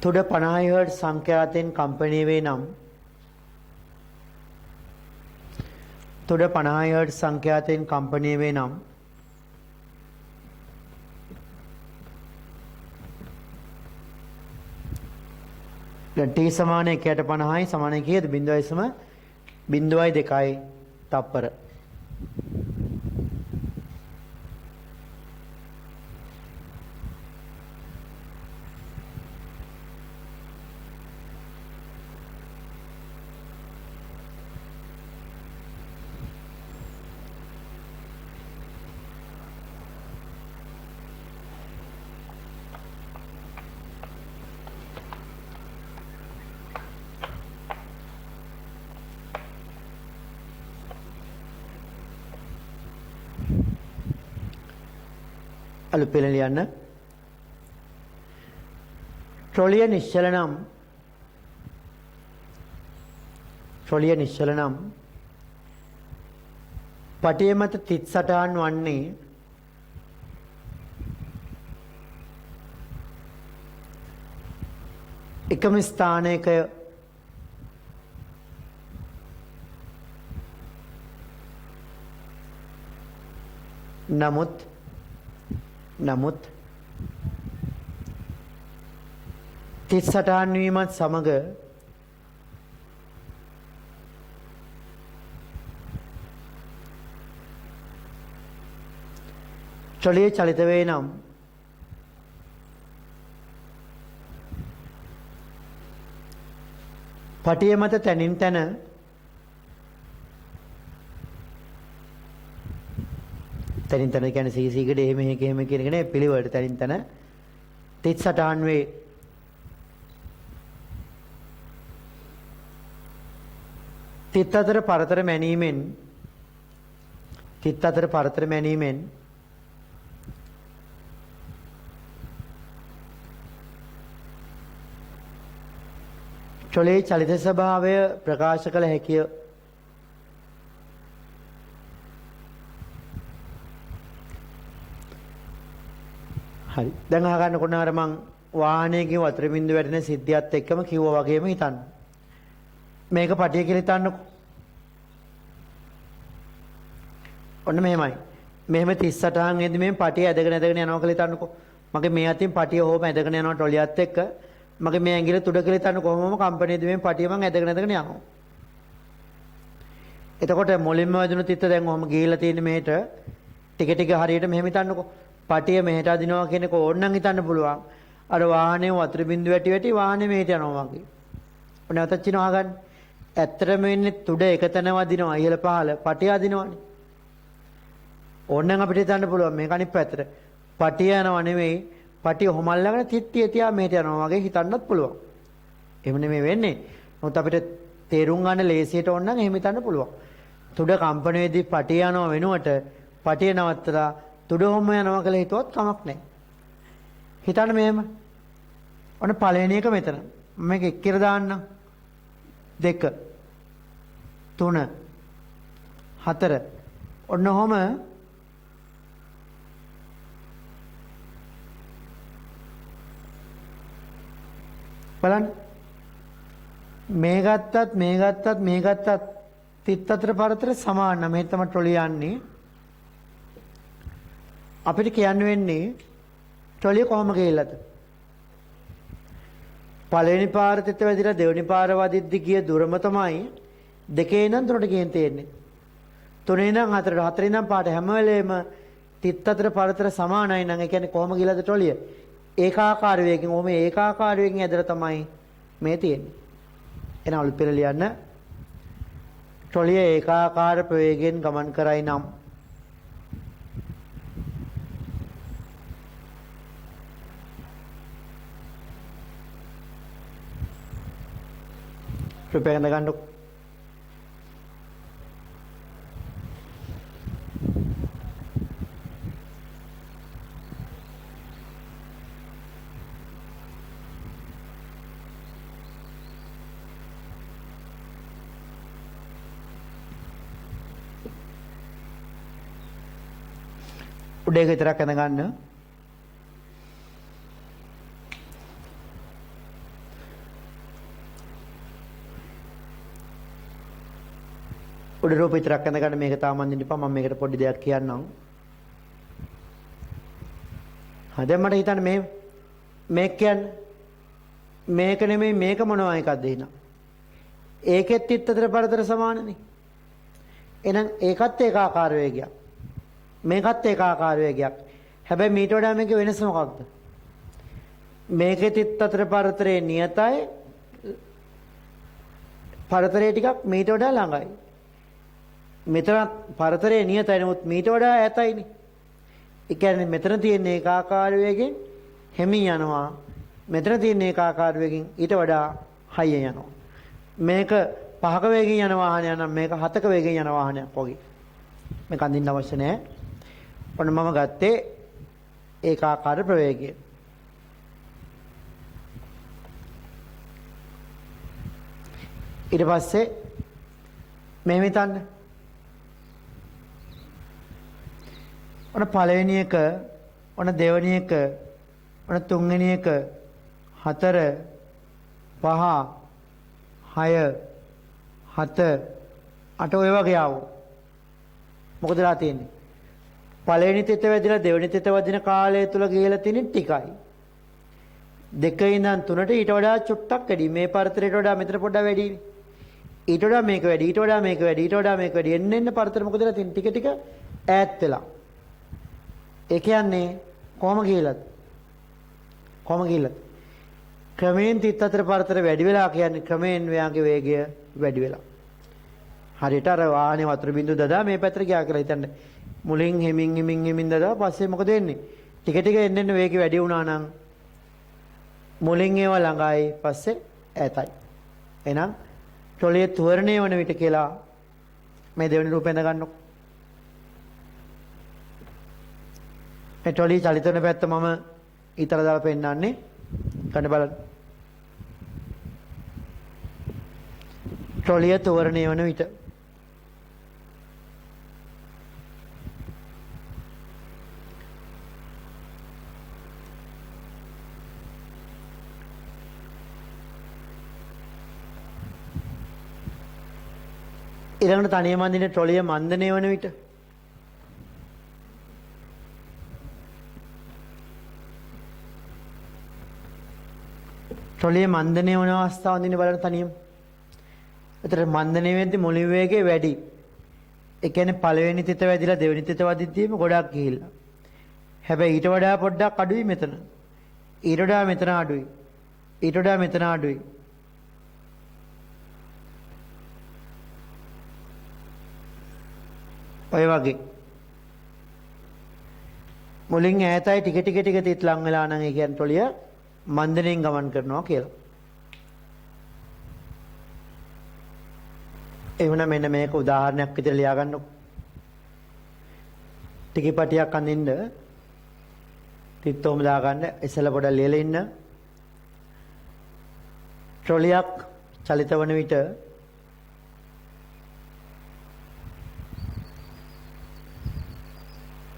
තුඩ 50 හර්ට් සංඛ්‍යාතෙන් කම්පණය වේ නම් තුඩ 50 හර්ට් සංඛ්‍යාතෙන් කම්පණය වේ නම් දැන් T සමාන 1ට 50යි සමාන කීයද 0.02 තප්පර. අලුත් පෙළ ලියන්න. ට්‍රොලිය නිශ්චල නම් පටිය මත තිත් සටහන් වන්නේ එකම ස්ථානයක නමුත් තිත් සටහන් වීමත් සමග ට්‍රොලිය චලිත වේ නම් පටිය මත තනින් තන කියන්නේ සීසීකට එහෙම කියන එක නේ පිළිවෙලට තනින් තන තිත් සටහන් වේ. තිත් අතර පරතර මැනීමෙන් ට්‍රොලියේ චලිත ස්වභාවය ප්‍රකාශ කළ හැකිය. හරි. දැන් අහගන්න කොහොමද මං වාහනයකින් වතුර බින්දුව වැටෙන සිද්ධියත් එක්කම කිව්වා වගේම හිතන්න. මේක පටිය කියලා හිතන්නකො. ඔන්න මෙහෙමයි. මෙහෙම 38න් එද්දි මේ පටිය ඇදගෙන යනවා කියලා හිතන්නකො. මගේ මේ අතින් පටිය හොම ඇදගෙන යනවා ට්‍රොලියත් එක්ක. මගේ මේ ඇඟිල්ල තුඩ කියලා හිතන්න කොහොමම කම්පණයේදී මේ පටිය මං ඇදගෙන යනවා. එතකොට මොලින්ම වැදුණු තිත්ත දැන් ඔහම ගිහිල්ලා තියෙන්නේ මෙහෙට. ටික ටික හරියට මෙහෙම හිතන්නකො. පටිය මෙහෙට අදිනවා කියන එක ඕනනම් හිතන්න පුළුවන්. අර වාහනේ වතුර බින්දුව වැටි වාහනේ මෙහෙට යනවා වගේ. ඔන්න නැවතත් චිනවා ගන්න. ඇත්තටම වෙන්නේ තුඩ එකතැන වදිනවා ඉහළ පහළ පටිය අදිනවනේ. ඕනනම් අපිට හිතන්න පුළුවන් මේක අනිත් පැත්තට. පටිය යනවා නෙමෙයි පටිය හොමල්ලාගෙන තිත්තිය තියා මෙහෙට යනවා වගේ හිතන්නත් පුළුවන්. එහෙම නෙමෙයි වෙන්නේ. නමුත් අපිට තේරුම් ගන්න ලේසියට ඕනනම් එහෙම හිතන්න පුළුවන්. තුඩ කම්පණයේදී පටිය යනවා වෙනුවට පටිය නවත්තලා තුඩ හොම යනවා කියලා හිතුවත් කමක් නැහැ. හිතන්න මෙහෙම. ඔන්න පළවෙනි එක මෙතන. මේක එක් කියලා දාන්නම්. 2 3 4 ඔන්න ඔහම බලන්න මේ ගත්තත් තිත් අතර පරතර සමාන නම් මේ තමයි ට්‍රොලිය යන්නේ අපිට කියන්න වෙන්නේ ට්‍රොලිය කොහොම ගියලාද පළවෙනි පාර තිත වැදිලා දෙවෙනි පාර වදිද්දි ගිය දුරම තමයි දෙකේ ඉඳන් තුනට ගියන් තියෙන්නේ තුනේ ඉඳන් හතරට හතරේ ඉඳන් පාට හැම වෙලේම තිත් අතර පරතර සමානයි නම් ඒ කියන්නේ කොහොම ගියලාද ට්‍රොලිය ඒකාකාර වේගයෙන් ඔහොම ඒකාකාර වේගයෙන් ඇදලා තමයි මේ තියෙන්නේ එන අලුත් පෙළ ලියන්න ට්‍රොලිය ඒකාකාර ප්‍රවේගයෙන් ගමන් කරයි නම් රුපියල් ගන්න උඩ එක විතරක් ඇඳ ගන්න. උඩ රූප විතරක් ඇඳ ගන්න මේක තාම අඳින්න එපා මම මේකට පොඩි දෙයක් කියන්නම්. දැන් මට හිතන්න මේක කියන්නේ මේක නෙමෙයි මේක මොනවා එකක්ද එහෙනම්. ඒකෙත් තිත් අතර පරතර සමානනේ. එහෙනම් ඒකත් ඒකාකාර වේගයක්. මේකත් ඒකාකාර වේගයක්. හැබැයි මීට වඩා මේකේ වෙනස මොකක්ද? මේකේ තිත් අතර පරතරේ නියතයි. පරතරේ ටිකක් මීට වඩා ළඟයි. මෙතන පරතරේ නියතයි නමුත් මීට වඩා ඈතයිනේ. ඒ කියන්නේ මෙතන තියෙන ඒකාකාර වේගෙන් හැමින් යනවා. මෙතන තියෙන ඒකාකාර වේගෙන් ඊට වඩා හයියෙන් යනවා. මේක 5ක වේගෙන් යන වාහනයක් නම් මේක 7ක වේගෙන් යන වාහනයක් වගේ. මේක අඳින්න අවශ්‍ය නැහැ. ඔන්න මම ගත්තේ ඒකාකාර ප්‍රවේගය. ඊට පස්සේ මෙහෙම හිතන්න. ඔන්න පළවෙනි එක, ඔන්න දෙවෙනි එක, ඔන්න තුන්වෙනි එක, 4 5 6 7 8 ඔය වගේ ආවෝ. මොකදලා තියෙන්නේ? පළවෙනි තෙත වැදිලා දෙවෙනි තෙත වදින කාලය තුල ගිහලා තියෙන ටිකයි. දෙකේ ඉඳන් තුනට ඊට වඩා චුට්ටක් වැඩි. මේ පරතරයට වඩා මෙතන පොඩ්ඩක් වැඩිනේ. ඊට වඩා මේක වැඩි, ඊට වඩා මේක වැඩි, ඊට වඩා මේක වැඩි. එන්න පරතර මොකදලා තියෙන්නේ? ටික ටික ඈත් වෙලා. ඒ කියන්නේ කොහොම ගිහලාද? කොහොම ගිහලාද? ක්‍රමයෙන් තිත් අතර පරතර වැඩි වෙලා කියන්නේ ක්‍රමයෙන් ව්‍යාගේ වේගය වැඩි වෙලා. හරියට අර වාහනේ වතුර බින්දුව දදා මේ පැත්තට ගියා කියලා හිතන්න. මුලින් හිමින් දදා පස්සේ මොකද වෙන්නේ? ටික ටික එන්න වේගය වැඩි වුණා නම් මුලින් ඒව ළඟයි පස්සේ ඈතයි. එහෙනම් ට්‍රොලිය තුවරණය වන විට කියලා මේ දෙවෙනි රූපයඳ ගන්නකො. මේ ට්‍රොලිය චලිත වෙන පැත්ත මම ඊතල දාලා පෙන්නන්නේ. ගන්න බලන්න. ට්‍රොලිය තුවරණය වන විට ඊළඟට තනියම අඳින ට්‍රොලිය මන්දනය වන විට ට්‍රොලිය මන්දනය වන අවස්ථාව අඳින්න බලන්න තනියම. ඒතර මන්දනය වෙද්දී මුලින් වේගය වැඩි. ඒ කියන්නේ පළවෙනි තිත වැදිලා දෙවෙනි තිත වදිද්දීම ගොඩක් ගිහිල්ලා. හැබැයි ඊට වඩා පොඩ්ඩක් අඩුයි මෙතන. ඊට වඩා මෙතන අඩුයි. ඊට වඩා මෙතන අඩුයි. ඔය වගේ මුලින් ඈතයි ටික ටික තිත් ලං වෙලා නම් ඒ කියන්නේ ට්‍රොලිය මන්දනෙන් ගමන් කරනවා කියලා. එහෙනම් මෙන්න මේක උදාහරණයක් විදිහට ලියා ගන්නකො. ටිකපටියක් අඳින්න තිත්තෝම දාගන්න ඉස්සෙල්ලා පොඩ්ඩක් ලියලා ඉන්න. ට්‍රොලියක් චලිත වන විට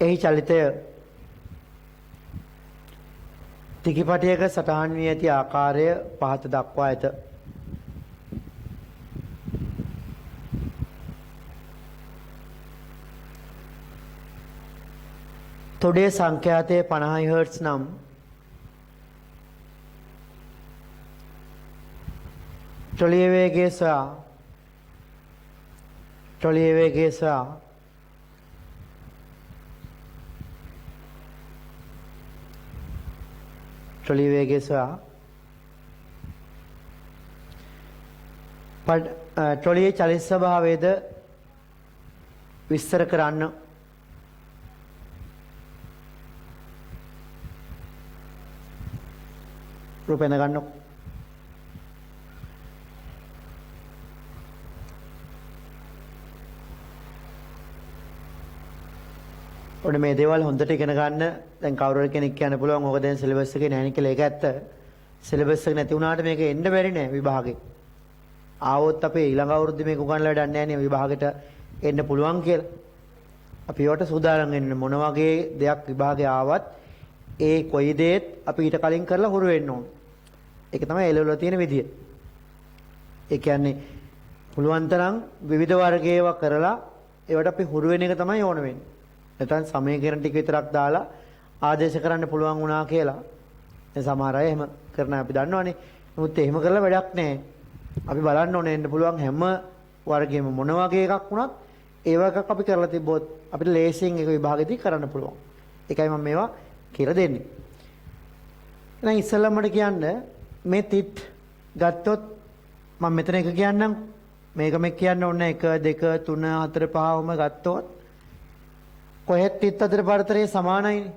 එහි චලිතය තිකිපටියක සටහන් වී ඇති ආකාරය පහත දක්වා ඇත. තොඩේ සංඛ්‍යාතය 50 හර්ට්ස් නම් ට්‍රොලිය වේගය සොයා ට්‍රොලිය වේගය සොයා ට්‍රොලිය වේගය සොයා ට්‍රොලියේ චලිත ස්වභාවයද විස්තර කරන්න. රූපෙන් ගන්නකො. ඔන්න මේ දේවල් හොඳට ඉගෙන ගන්න. දැන් කවුරු කෙනෙක් කියන්න පුළුවන් ඕක දැන් සිලබස් එකේ නැහැ නේ කියලා. ඒක ඇත්ත. සිලබස් එක නැති වුණාට මේක එන්න බැරි නෑ විභාගේ. ආවොත් අපේ ඊළඟ අවුරුද්දේ මේක උගන්වලා වැඩක් නැහැ නේ විභාගෙට එන්න පුළුවන් කියලා. අපි ඒවට සූදානම් වෙන්න මොන වගේ දෙයක් විභාගේ ආවත් ඒ කොයි දේත් අපි ඊට කලින් කරලා හුරු වෙන්න ඕන. ඒක තමයි එළවල තියෙන විදිය. ඒ කියන්නේ පුළුවන් තරම් විවිධ වර්ග ඒවා කරලා ඒවට අපි හුරු වෙන එක තමයි ඕන වෙන්නේ. නැත්නම් සමීකරණ ටික විතරක් දාලා ආදේශ කරන්න පුළුවන් වුණා කියලා. දැන් සමහර අය එහෙම කරන අපි දන්නවනේ. නමුත් එහෙම කරලා වැඩක් නැහැ. අපි බලන්න ඕනේ එන්න පුළුවන් හැම වර්ගයේම මොන වගේ එකක් වුණත් ඒ වගේ එකක් අපි කරලා තිබ්බොත් අපිට ලේසියෙන් එක විභාගෙදී කරන්න පුළුවන්. ඒකයි මම මේවා කියලා දෙන්නේ. එහෙනම් ඉස්සෙල්ලා මට කියන්න මේ තිත් ගත්තොත් මම මෙතන එක කියන්නම්. මේක මේ කියන්න ඕනේ 1 2 3 4 5ම ගත්තොත් කොහෙත් තිත් අතර පරතරය සමානයිනේ.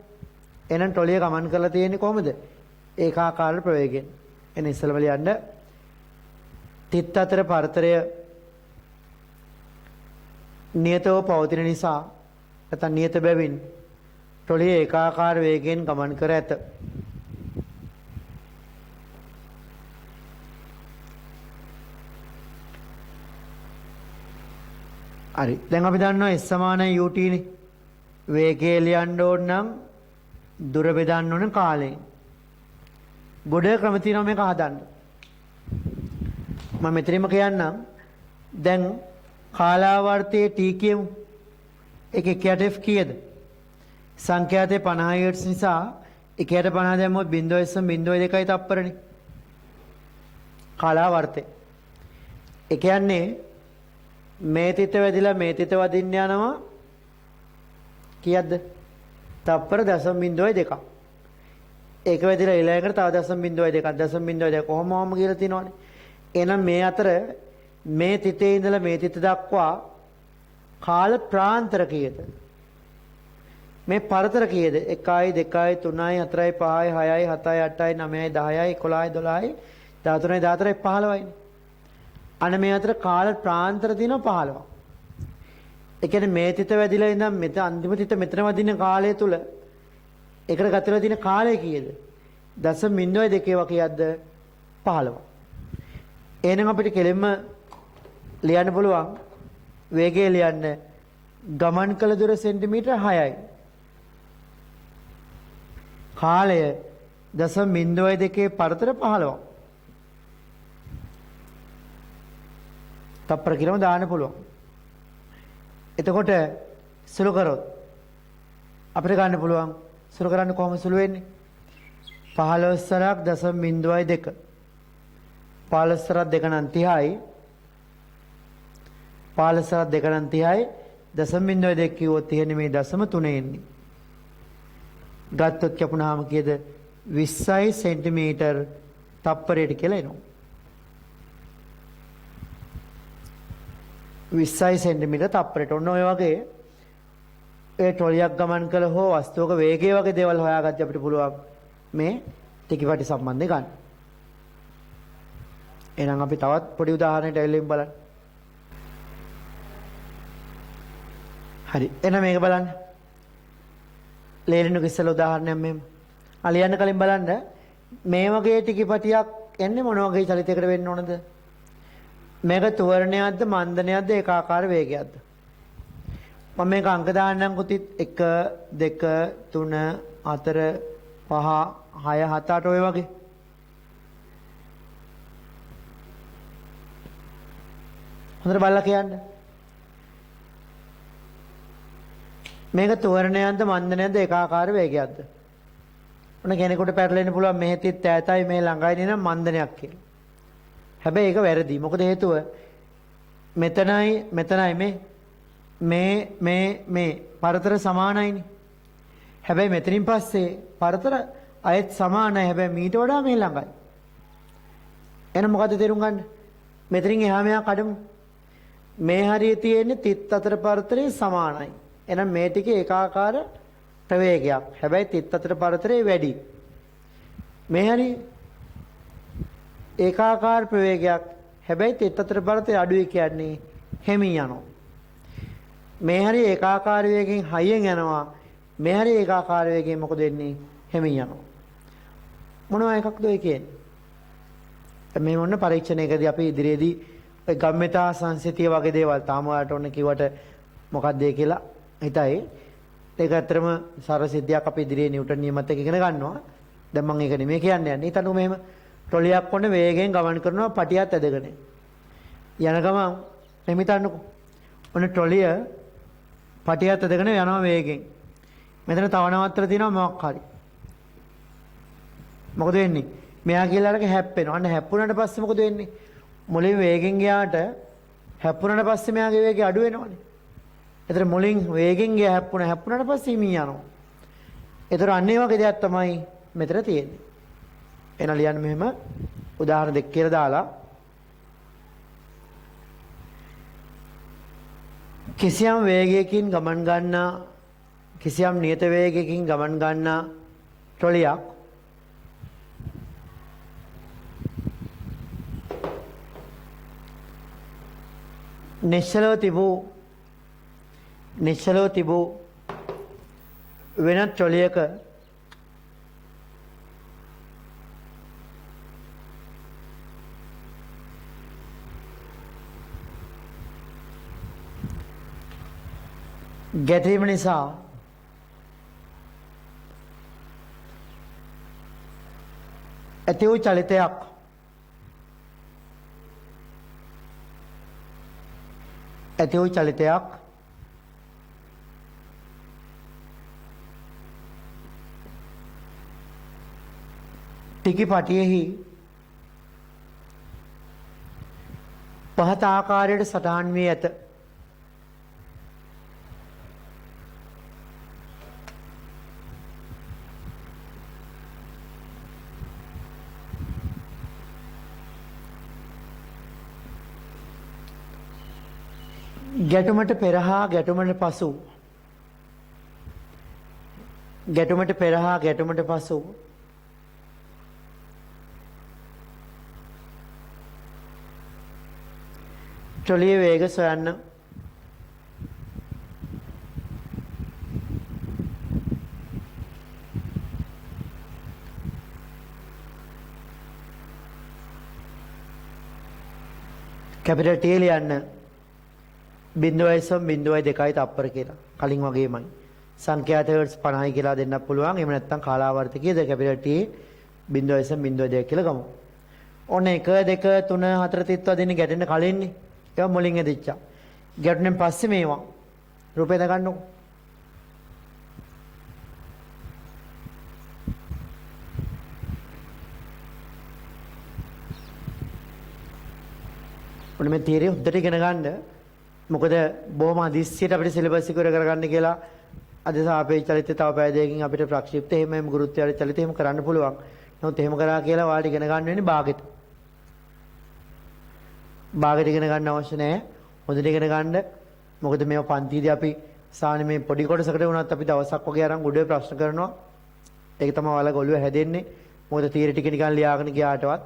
එහෙනම් ටොලිය ගමන් කරලා තියෙන්නේ කොහොමද? ඒකාකාර ප්‍රවේගයෙන්. එන ඉස්සෙල්ලා බලන්න තිත් අතර පරතරය නියතව පවතින නිසා නැත්නම් නියත බැවින් ටොලිය ඒකාකාර වේගයෙන් ගමන් කර ඇත. හරි. දැන් අපි දන්නවා S = UT නේ. වේගය ලියන්න ඕන නම් දුර බෙදන්න ඕන කාලයෙන්. ගොඩ ක්‍රම තියෙනවා මේක හදන්න. මම මෙතනම කියන්නම්. දැන් කාලාවර්තයේ T කියමු. ඒක 1/f කීයද? සංඛ්‍යාතේ 50 Hz නිසා 1/50 දැම්මොත් 0.02යි තප්පරනේ. කාලාවර්තේ. ඒ කියන්නේ මේ තිත වැදිලා මේ තිත වදින්න යනවා කීයක්ද? තප්පර 0.02ක්. ඒක වැදිලා ඊළඟට තව 0.02ක් 0.02 කොහොමවම කියලා තිනවනේ. එහෙනම් මේ අතර මේ තිතේ ඉඳලා මේ තිත දක්වා කාල ප්‍රාන්තර කීයද? මේ පරතර කීයද? 1යි 2යි 3යි 4යි 5යි 6යි 7යි 8යි 9යි 10යි 11යි 12යි 13යි 14යි 15යි. අන්න මේ අතර කාල ප්‍රාන්තර තියෙනවා 15ක්. ඒ කියන්නේ මේ තිත වැදිලා ඉඳන් මෙතන අන්තිම තිත මෙතන වදින කාලය තුල ඒකට ගතලා තියෙන කාලය කීයද? 0.02 වකීයක්ද? 15ක්. එහෙනම් අපිට කෙලින්ම ලියන්න පුළුවන් වේගය ලියන්න ගමන් කළ දුර සෙන්ටිමීටර 6යි. කාලය 0.02 පරතර 15ක්. තප්පර කිලෝම දාන්න පුළුවන්. එතකොට සුළු කරොත් අපිට ගන්න පුළුවන් සුළු කරන්න කොහොමද සුළු වෙන්නේ? 15 සරක් 0.02 15 සරක් 2 නම් 30යි 15 සරක් 2 නම් 30යි 0.02 කිව්වොත් එහෙන්නේ මේ 0.3 එන්නේ. ගත්තොත් කැපුණාම කීයද? 20යි සෙන්ටිමීටර් තප්පරයට කියලා එනවා. 20යි සෙන්ටිමීටර් තප්පරයට. ඔන්න ඔය වගේ ඒ ට්‍රොලියක් ගමන් කළ හෝ වස්තුවක වේගය වගේ දේවල් හොයාගන්න අපිට පුළුවන් මේ ටිකිපටි සම්බන්ධයෙන් ගන්න. එහෙනම් අපි තවත් පොඩි උදාහරණයකට එල්ලෙමින් බලන්න. හරි. එහෙනම් මේක බලන්න. ලේරිනුක ඉස්සෙල්ලා උදාහරණයක් මෙහෙම. අලියන්න කලින් බලන්න මේ වගේ ටිකිපටියක් එන්නේ මොන වගේ චලිතයකට වෙන්න ඕනද? මේක තුවරණයක්ද මන්දනයක්ද ඒකාකාර වේගයක්ද? මම මේක අංක දාන්නම් කුතිත් 1 2 3 4 5 6 7 8 ඔය වගේ. හොඳට බලලා කියන්න. මේක තුවරණයක්ද මන්දනයක්ද ඒකාකාර වේගයක්ද? ඔන්න කෙනෙකුට පැටලෙන්න පුළුවන් මේ හිතෙත් ඈතයි මේ ළඟයි නේද මන්දනයක් කියලා. හැබැයි ඒක වැරදි. මොකද හේතුව මෙතනයි මේ පරතර සමානයිනේ. හැබැයි මෙතනින් පස්සේ පරතර අයත් සමානයි. හැබැයි මීට වඩා මේ ළඟයි. එහෙනම් මොකද්ද තේරුම් ගන්න? මෙතනින් එහා මෙහා කඩමු. මේ හරිය තියෙන්නේ තිත් අතර පරතරේ සමානයි. එහෙනම් මේ ටිකේ ඒකාකාර ප්‍රවේගයක්. හැබැයි තිත් අතර පරතරේ වැඩි. මේ හරිය ඒකාකාර ප්‍රවේගයක්. හැබැයි තිත් අතර පරතරේ අඩුයි කියන්නේ හැමින් යනවා. මේ හරිය ඒකාකාර වේගයෙන් හයියෙන් යනවා. මේ හරිය ඒකාකාර වේගයෙන් මොකද වෙන්නේ? හැමින් යනවා. මොනවා එකක්ද ඔය කියන්නේ? මේ මොන පරීක්ෂණයකදී අපි ඉදිරියේදී ඔය ගම්මිතා සංසිතිය වගේ දේවල් තාම ඔයාලට ඔන්න කිව්වට මොකක්ද ඒ කියලා හිතයි. ඒක ඇත්තටම සරල සිද්ධියක් අපි ඉදිරියේ නිව්ටන් නියමත් එක්ක ඉගෙන ගන්නවා. දැන් මම ඒක නෙමෙයි කියන්න යන්නේ. හිතන්නකෝ මෙහෙම ට්‍රොලියක් ඔන්න වේගයෙන් ගමන් කරනවා පටියත් ඇදගෙන. යන ගමන් මෙහෙම හිතන්නකෝ. ඔන්න ට්‍රොලිය පටියත් ඇදගෙන යනවා වේගෙන්. මෙතන තව නවත්තර තියෙනවා මොකක් හරි. මොකද වෙන්නේ? මෙයා කියලා අරක හැප්පෙනවා. අන්න හැප්පුණාට පස්සේ මොකද වෙන්නේ? මුලින් වේගෙන් ගියාට හැප්පුණාට පස්සේ මෙයාගේ වේගය අඩු වෙනවනේ. ඒතර මුලින් වේගෙන් ගියා හැප්පුණාට පස්සේ හිමින් යනවා. ඒතර අන්න ඒ වගේ දෙයක් තමයි මෙතන තියෙන්නේ. එන ලියන්න මෙහෙම උදාහරණ දෙක කියලා දාලා කිසියම් වේගයකින් ගමන් ගන්නා කිසියම් නියත වේගයකින් ගමන් ගන්නා ට්‍රොලියක් නිශ්චලව තිබූ වෙනත් ට්‍රොලියක ගැටීම නිසා ඇති වූ චලිතයක් ටිකිපටියෙහි පහත ආකාරයට සටහන් වී ඇත. ගැටුමට පෙර හා ගැටුමට පසු ට්‍රොලියේ වේග සොයන්න. කැපිටල් T ලියන්න 0.02 තප්පර කියලා. කලින් වගේමයි. සංඛ්‍යාත හර්ට්ස් 50යි කියලා දෙන්නත් පුළුවන්. එහෙම නැත්නම් කාලාවර්තකයේද කැපිටල් T 0.02 කියලා ගමු. ඔන්න 1 2 3 4 තිත්වා දෙන්නේ ගැටෙන්න කලින්නේ. ඒවා මුලින් එදිච්චා. ගැටුණෙන් පස්සේ මේවා රූපේ දගන්නකො. ඔන්න මේ තියරිය හොද්දට ඉගෙන ගන්න. මොකද බොහොම අදිස්සියට අපිට සිලබස් එක ඉවර කරගන්න කියලා අද සාපේක්ෂ චලිතය තව පැය දෙකකින් අපිට ප්‍රක්ෂිප්ත එහෙම ගුරුත්වය චලිතය එහෙම කරන්න පුළුවන්. නමුත් එහෙම කරා කියලා ඔයාලට ඉගෙන ගන්න වෙන්නේ භාගෙට. භාගෙට ඉගෙන ගන්න අවශ්‍ය නැහැ. හොඳට ඉගෙන ගන්න. මොකද මේවා පන්තිදී අපි සාමාන්‍ය මේ පොඩි කොටසකට වුණත් අපි දවසක් වගේ අරන් උඩේ ප්‍රශ්න කරනවා. ඒක තමයි ඔයාලා ගොළුව හැදෙන්නේ. මොකද තියරි ටික නිකන් ලියාගෙන ගියාටවත්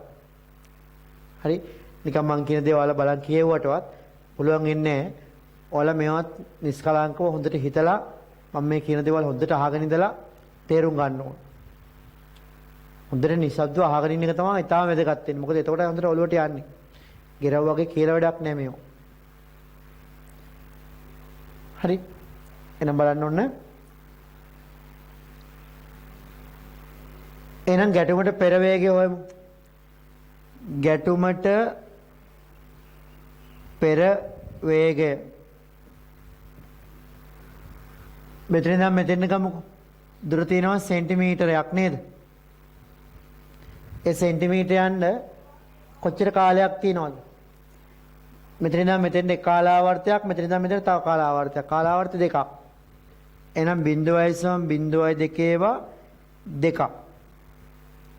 හරි නිකන් මං කියන දේ ඔයාලා බලන් කියෙව්වටවත් පුළුවන් ඉන්නේ නැහැ. ඔයාලා මේවත් නිස්කලංකව හොඳට හිතලා මම මේ කියන දේවල් හොඳට අහගෙන ඉඳලා තේරුම් ගන්න ඕන. හොඳට නිශ්ශබ්දව අහගෙන ඉන්න එක තමයි ඉතාම වැදගත් වෙන්නේ. මොකද එතකොට හොඳට ඔලුවට යන්නේ. ගෙරව වගේ කියලා වැඩක් නැහැ මේව. හරි. එහෙනම් බලන්න ඕන. එහෙනම් ගැටුමට පෙර වේගය හොයමු. ගැටුමට පෙර වේගය. මෙතන ඉඳන් මෙතෙන් ගමුකෝ. දුර තියෙනවා සෙන්ටිමීටරයක් නේද? ඒ සෙන්ටිමීටර යන්න කොච්චර කාලයක් තියෙනවද? මෙතන ඉඳන් මෙතෙන්ට එක කාලාවර්තයක්, මෙතන ඉඳන් මෙතෙන්ට තව කාලාවර්තයක්. කාලාවර්ත දෙකක්. එහෙනම් 0.02 දෙකක්.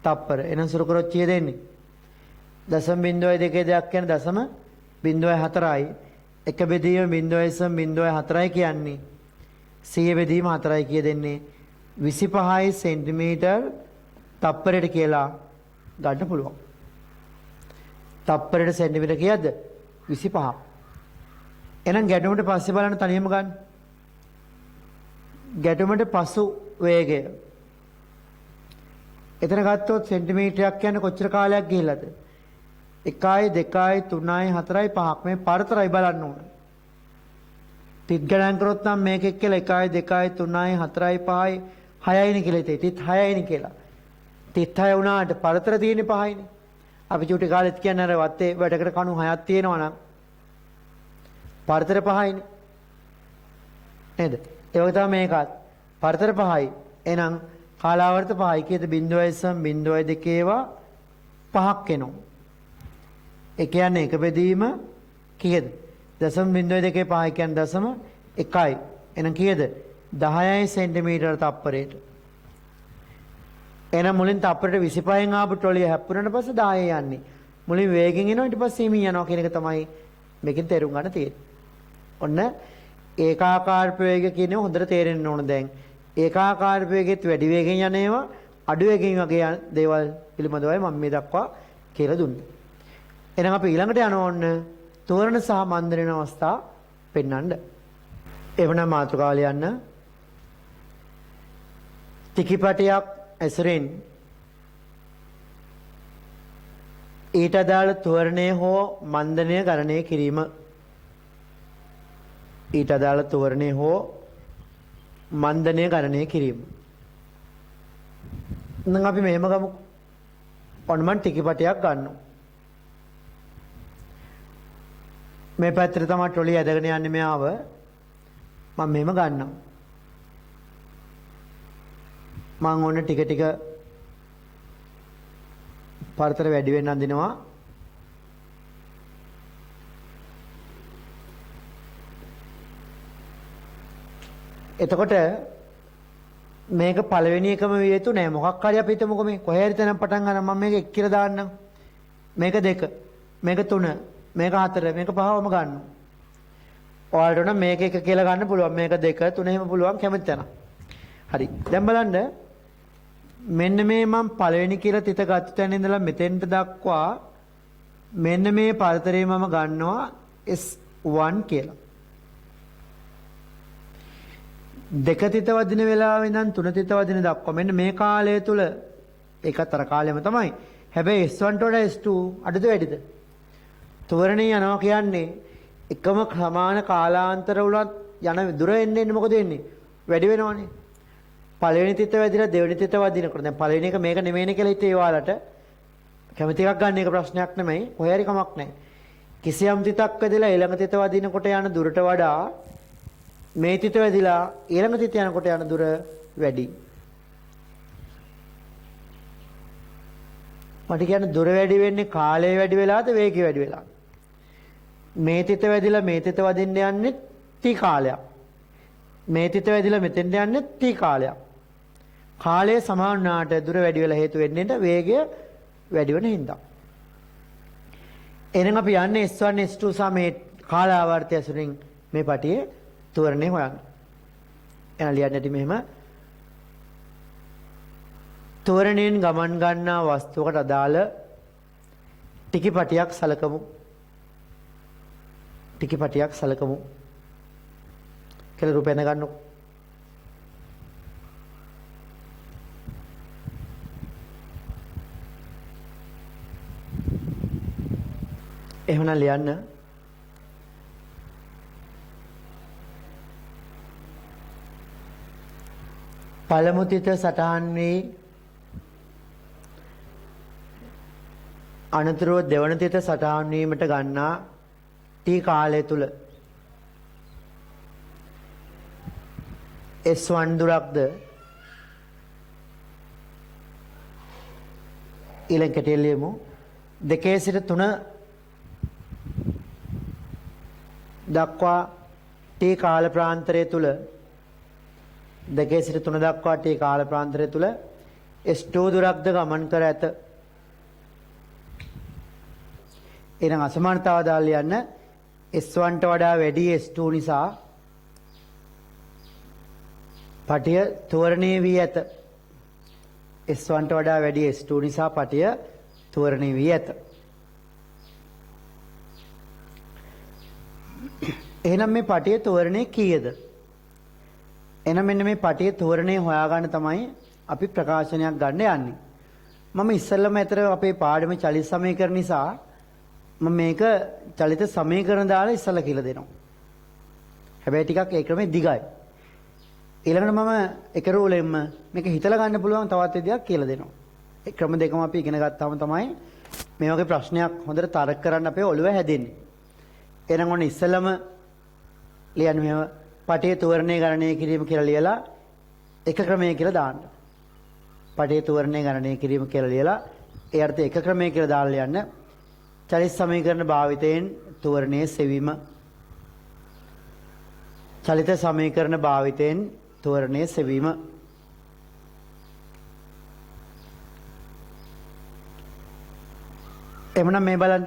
තප්පර. එහෙනම් සුරු කරොත් කීය දෙන්නේ? 0.02 කියන්නේ 0.04යි. එක බෙදීම 0.04යි කියන්නේ 100 බෙදීම 4යි කිය දෙන්නේ 25 සෙන්ටිමීටර් තප්පරයට කියලා ගන්න පුළුවන්. තප්පරයට සෙන්ටිමීටර කීයද? 25. එහෙනම් ගැටුමට පස්සේ බලන්න තනියම ගන්න. ගැටුමට පසු වේගය. එතන ගත්තොත් සෙන්ටිමීටරයක් කියන්නේ කොච්චර කාලයක් ගිහිල්ලාද? 1යි 2යි 3යි 4යි 5ක් මේ පරතරයි බලන්න ඕන. තිත් ගණන් කරොත් නම් මේකෙක් කියලා 1යි 2යි 3යි 4යි 5යි 6යිනේ කියලා හිතේ. තිත් 6යිනේ කියලා. තිත් 6 වුණාට පරතර තියෙන්නේ 5යිනේ. අපි චුටි කාලෙත් කියන්නේ අර වත්තේ වැඩකට කණු 6ක් තියෙනවා නම් පරතර 5යිනේ. නේද? ඒ වගේ තමයි මේකත්. පරතර 5යි. එහෙනම් කාලාවර්ත 5යි කීයද? 0.02 5ක් එනවා. ඒ කියන්නේ එක බෙදීම කීයද? 0.02 5 කියන්නේ 0.1යි. එහෙනම් කීයද? 10යි සෙන්ටිමීටර තප්පරයට. එහෙනම් මුලින් තප්පරයට 25න් ආපු ට්‍රොලිය හැප්පුණාට පස්සේ 10 යන්නේ. මුලින් වේගෙන් එනවා ඊට පස්සේ හිමින් යනවා කියන එක තමයි මේකෙන් තේරුම් ගන්න තියෙන්නේ. ඔන්න ඒකාකාර ප්‍රවේග කියන්නේ හොඳට තේරෙන්න ඕන දැන්. ඒකාකාර ප්‍රවේගෙත් වැඩි වේගෙන් යන ඒවා අඩු වේගෙන් වගේ දේවල් පිළිබඳවයි මම මේ දක්වා කියලා දුන්නේ. එහෙනම් අපි ඊළඟට යන ඕන තෝරණ සහ මන්දන අවස්ථා පෙන්වන්න. එවනම් මාතෘකාවල යන්න. තිකිපටියක් ඇසුරින් ඊට අදාළ තෝරණය හෝ මන්දනය ගණනය කිරීම. ඊට අදාළ තෝරණය හෝ මන්දනය ගණනය කිරීම. නම් අපි මෙහෙම ගමු. ඔන්න මම ටිකිපටියක් ගන්නවා. මේ පැත්තට තමයි ට්‍රොලි ඇදගෙන යන්නේ මෙයාව. මම මෙහෙම ගන්නවා. මම ඕන ටික ටික පරතර වැඩි වෙන්න අඳිනවා. එතකොට මේක පළවෙනි එකම විය යුතු නෑ. මොකක් හරි අපි හිතමුකෝ මේ කොහේ හරි තැනක් පටන් ගන්න මම මේක 1 කියලා දාන්නම්. මේක 2, මේක 3, මේක 4, මේක 5වම ගන්නවා. ඔයාලට නම් මේක 1 කියලා ගන්න පුළුවන්. මේක 2, 3 එහෙම පුළුවන් කැමති තැන. හරි. දැන් බලන්න මෙන්න මේ මම පළවෙනි කියලා තිත ගත්ත තැන ඉඳලා මෙතෙන්ට දක්වා මෙන්න මේ පරතරේ මම ගන්නවා S1 කියලා. 2 තිත වදින වෙලාවෙ ඉඳන් 3 තිත වදින දක්වා මෙන්න මේ කාලය තුල ඒකත් අර කාලෙම තමයි. හැබැයි S1 ට වඩා S2 අඩුද වැඩිද? තෝරණේ යනවා කියන්නේ එකම සමාන කාලාන්තර උලත් යන දුර එන්නේ මොකද වෙන්නේ? වැඩි වෙනවනේ. පළවෙනි තිත වැදිලා දෙවෙනි තිත වදිනකොට දැන් පළවෙනි එක මේක නෙමෙයිනේ කියලා හිතේ ඔයාලට කැමති එකක් ගන්න එක ප්‍රශ්නයක් නෙමෙයි. කොහේ හරි කමක් නැහැ. කිසියම් තිතක් වැදිලා ඊළඟ තිත වදිනකොට යන දුරට වඩා මේ තිත වැදිලා ඊළඟ තිත යනකොට යන දුර වැඩි. මට කියන්නේ දුර වැඩි වෙන්නේ කාලය වැඩි වෙලාද වේගය වැඩි වෙලාද? මේ තිත වැදිලා මේ තිත වදින්න යන්නේ T කාලයක්. මේ තිත වැදිලා මෙතෙන්ට යන්නේ T කාලයක්. කාලය සමාන වුණාට දුර වැඩි වෙලා හේතු වෙන්නේ වේගය වැඩි වෙන හින්දා. එහෙනම් අපි යන්නේ S1 S2 සහ මේ කාලාවර්තය ඇසුරින් මේ පටියේ තෝරණය හොයන්න. එහෙනම් ලියන්නට මෙහෙම තෝරණයෙන් ගමන් ගන්නා වස්තුවකට අදාළ ටිකිපටියක් සලකමු. ටිකිපටියක් සලකමු. කියලා රූපය ගන්නකො. එහෙනම් ලියන්න. පළමු තිත සටහන් වී අනතුරුව දෙවන තිත සටහන් වීමට ගන්නා ටී කාලය තුල S1 දුරක්ද ඊළඟ කැටයල් ලියමු. 2 සිට 3 දක්වා ටී කාල ප්‍රාන්තරය තුල 2 සිට 3 දක්වා ටී කාල ප්‍රාන්තරය තුල S2 දුරක්ද ගමන් කර ඇත. එහෙනම් අසමානතාව දාලා ලියන්න. S1 ට වඩා වැඩි S2 නිසා පටිය ත්වරණය වී ඇත. S1 ට වඩා වැඩි S2 නිසා පටිය ත්වරණය වී ඇත. එහෙනම් මේ පටිය ත්වරණය කීයද? එහෙනම් මෙන්න මේ පටිය ත්වරණය හොයාගන්න තමයි අපි ප්‍රකාශනයක් ගන්න යන්නේ. මම ඉස්සෙල්ලම ඇතර අපේ පාඩමේ චලිත සමීකරණ නිසා මම මේක චලිත සමීකරණ දාලා ඉස්සෙල්ලා කියලා දෙනවා. හැබැයි ටිකක් ඒ ක්‍රමේ දිගයි. ඊළඟට මම එක රූලෙන්ම මේක හිතලා ගන්න පුළුවන් තවත් විදියක් කියලා දෙනවා. ඒ ක්‍රම දෙකම අපි ඉගෙන ගත්තාම තමයි මේ වගේ ප්‍රශ්නයක් හොඳට තර්ක කරන්න අපේ ඔළුව හැදෙන්නේ. එහෙනම් ඔන්න ඉස්සෙල්ලම ලියන්න මේව පටිය ත්වරණය ගණනය කිරීම කියලා ලියලා එක ක්‍රමයක කියලා දාන්න. පටිය ත්වරණය ගණනය කිරීම කියලා ලියලා ඒ අර්ථය එක ක්‍රමයක කියලා දාලා ලියන්න. චලිත සමීකරණ භාවිතයෙන් ත්වරණය සෙවීම. චලිත සමීකරණ භාවිතයෙන් ත්වරණය සෙවීම. එමනම් මේ බලන්න.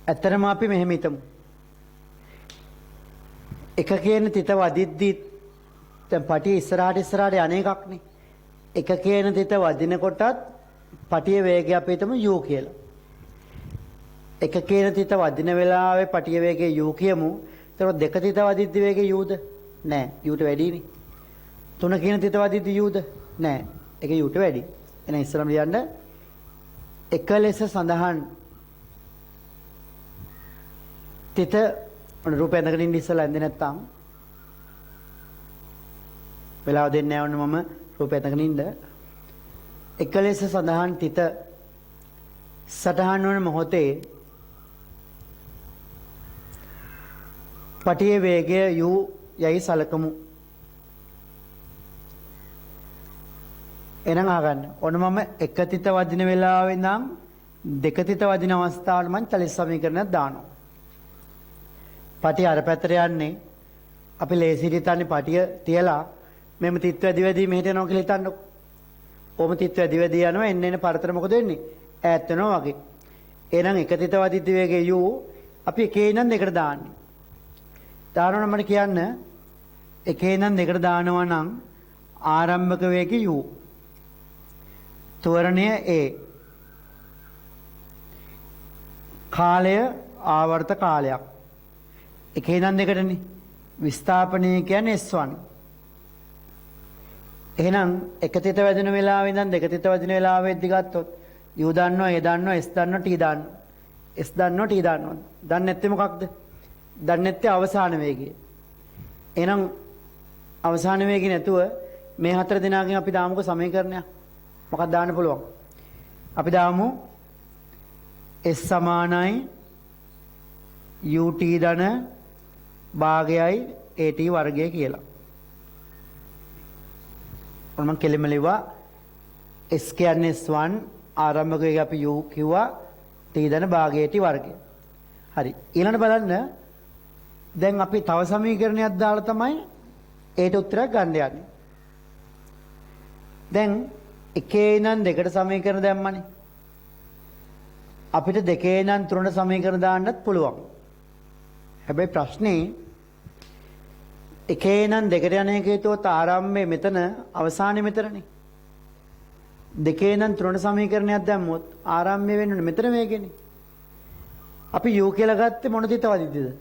ඇත්තටම අපි මෙහෙම හිතමු. එක කියන තිත වදිද්දි දැන් පටිය ඉස්සරහට යන්නේකක්නේ. එක කියන තිත වදිනකොටත් පටිය වේගය අපි හිතමු u කියලා. එක කියන තිත වදින වෙලාවේ පටිය වේගය u කියමු. එතකොට දෙක තිත වදිද්දි වේගය uද? නෑ. uට වැඩිනේ. තුන කියන තිත වදිද්දි uද? නෑ. ඒක uට වැඩි. එහෙනම් ඉස්සරම ලියන්න එක ලෙස සඳහන් තිත රූපය ඇඳගෙන ඉන්න ඉස්සලා ඇඳේ නැත්තම් වෙලාව දෙන්නේ නැහැ වුණ මම රූපය ඇඳගෙන ඉන්න. එක ලෙස සඳහන් තිත සටහන් වන මොහොතේ පටියේ වේගය u යයි සලකමු. එහෙනම් අහගන්න. ඔන්න මම එක තිත වදින වෙලාවෙ ඉඳන් දෙක තිත වදින අවස්ථාවට මම චලිත සමීකරණයක් දානවා. පටිය අර පැත්තට යන්නේ අපි ලේසියට හිතන්නේ පටිය තියලා මෙහෙම තිත් වැඩි වැඩි මෙහෙට යනවා කියලා හිතන්නකො. කොහොම තිත් වැඩි වැඩි යනවා එන්න පරතර මොකද වෙන්නේ? ඈත් වෙනවා වගේ. එහෙනම් එක තිත වදිද්දි වේගය u අපි එකේ ඉඳන් දෙකට දාන්නේ. දානවා නම් මට කියන්න එකේ ඉඳන් දෙකට දානවා නම් ආරම්භක වේගය u. ත්වරණය a. කාලය ආවර්ත කාලයක්. එකේ ඉඳන් දෙකටනේ. විස්ථාපනය කියන්නේ S1. එහෙනම් එක තිත වැදින වෙලාවෙ ඉඳන් දෙක තිත වදින වෙලාවෙද්දි ගත්තොත් u දන්නවා a දන්නවා s දන්නවා t දන්නවා. s දන්නවා t දන්නවා. දන්නේ නැත්තේ මොකක්ද? දන්නේ නැත්තේ අවසාන වේගය. එහෙනම් අවසාන වේගය නැතුව මේ හතර දෙනාගෙන් අපි දාමුකෝ සමීකරණයක්. මොකක්ද දාන්න පුළුවන්? අපි දාමු s සමානයි ut ධන භාගයයි at වර්ගය කියලා. ඔන්න මම කෙලින්ම ලිව්වා s කියන්නේ s1 ආරම්භක වේගය අපි u කිව්වා t ධන භාගය at වර්ගය. හරි. ඊළඟට බලන්න දැන් අපි තව සමීකරණයක් දාලා තමයි ඒට උත්තරයක් ගන්න යන්නේ. දැන් එකේ ඉඳන් දෙකට සමීකරණ දැම්මනේ. අපිට දෙකේ ඉඳන් තුනට සමීකරණ දාන්නත් පුළුවන්. හැබැයි ප්‍රශ්නේ එකේ ඉඳන් දෙකට යන එක හේතුවත් ආරම්භයේ මෙතන අවසානයේ මෙතනනේ. දෙකේ ඉඳන් තුනට සමීකරණයක් දැම්මොත් ආරම්භය වෙන්නේ මෙතන මේකනේ. අපි u කියලා ගත්තේ මොන තිත වදිද්දිද?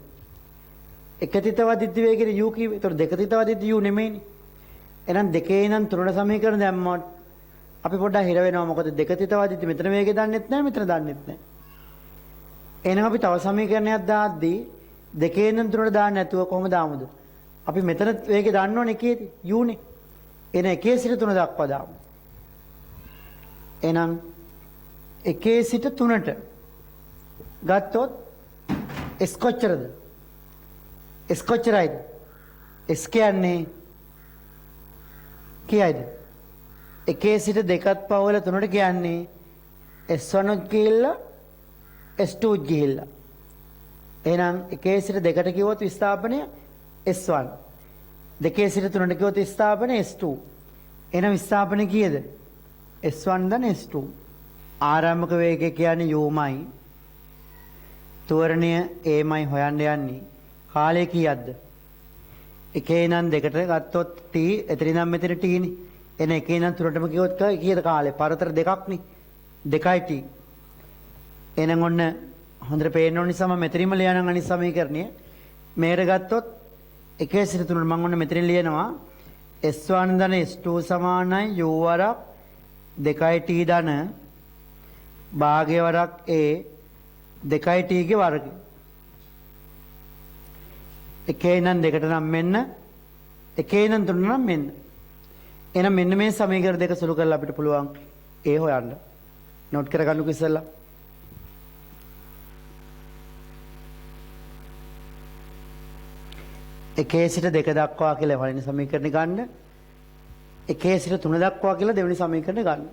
එක තිත වදිද්දි වේගෙට u කිව්වේ. ඒතකොට දෙක තිත වදිද්දි u නෙමෙයිනේ. එහෙනම් දෙකේ ඉඳන් තුනට සමීකරණ දැම්මොත් අපි පොඩ්ඩක් හිර වෙනවා. මොකද දෙක තිත වදිද්දි මෙතන වේගය දන්නෙත් නැහැ මෙතන දන්නෙත් නැහැ. එහෙනම් අපි තව සමීකරණයක් දාද්දී දෙකේ ඉඳන් තුනට දාන්න නැතුව කොහොමද දාමුද? අපි මෙතන වේගය දාන්න ඕනේ එකේදී u නේ. එන එකේ සිට තුන දක්වා දාමු. එහෙනම් එකේ සිට තුනට ගත්තොත් s කොච්චරද? s කොච්චරයිද? s කියන්නේ කීයද? එකේ සිට දෙකත් පවවල තුනට කියන්නේ s1 උත් ගිහිල්ලා s2 උත් ගිහිල්ලා. එහෙනම් එකේ සිට දෙකට කිව්වොත් විස්ථාපනය s1. දෙකේ සිට තුනට කිව්වොත් විස්ථාපනය s2. එහෙනම් විස්ථාපනය කීයද? s1 දන s2. ආරම්භක වේගය කියන්නේ u-මයි. ත්වරණය a-මයි හොයන්න යන්නේ. කාලය කීයක්ද? එකේ ඉඳන් දෙකට ගත්තොත් t, එතන ඉඳන් මෙතන t නේ. එන එකේ ඉඳන් තුනටම කිව්වොත් කීයද කාලය? පරතර දෙකක් නේ. 2යි t. එහෙනම් ඔන්න හොඳට පේන්න ඕන නිසා මම මෙතනින්ම ලියනම් අනිත් සමීකරණය. මේකට ගත්තොත් එකේ සිට තුනට මම ඔන්න මෙතනින් ලියනවා s1 ධන s2 සමානයි u වරක් 2යි t ධන භාගය වරක් a 2යි t ගේ වර්ගය. එකේ ඉඳන් දෙකට නම් මෙන්න, එකේ ඉඳන් තුනට නම් මෙන්න. එහෙනම් මෙන්න මේ සමීකරණ දෙක සුළු කරලා අපිට පුළුවන් a හොයන්න. නෝට් කරගන්නකෝ ඉස්සෙල්ලා. එකේ සිට දෙක දක්වා කියලා පළවෙනි සමීකරණය ගන්න. එකේ සිට තුන දක්වා කියලා දෙවෙනි සමීකරණය ගන්න.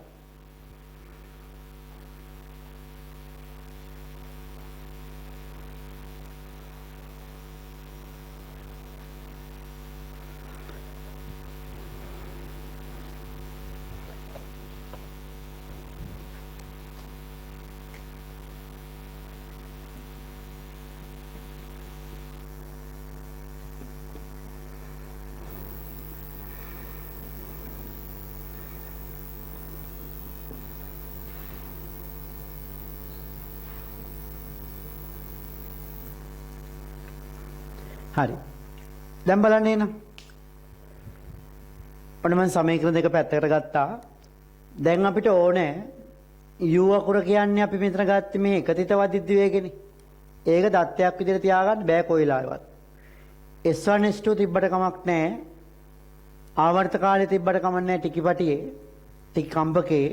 හරි. දැන් බලන්න එන. ඔන්න මම සමීකරණ දෙක පැත්තකට ගත්තා. දැන් අපිට ඕනේ u අකුර කියන්නේ අපි මෙතන ගත්තේ මේ එකතිත වදිද්දි වේගනේ. ඒක දත්තයක් විදිහට තියාගන්න බෑ කොයිලාවත්. S1 S2 තිබ්බට කමක් නැහැ. ආවර්ත කාලේ තිබ්බට කමක් නැහැ ටිකිපටියේ. ටික කම්බකේ.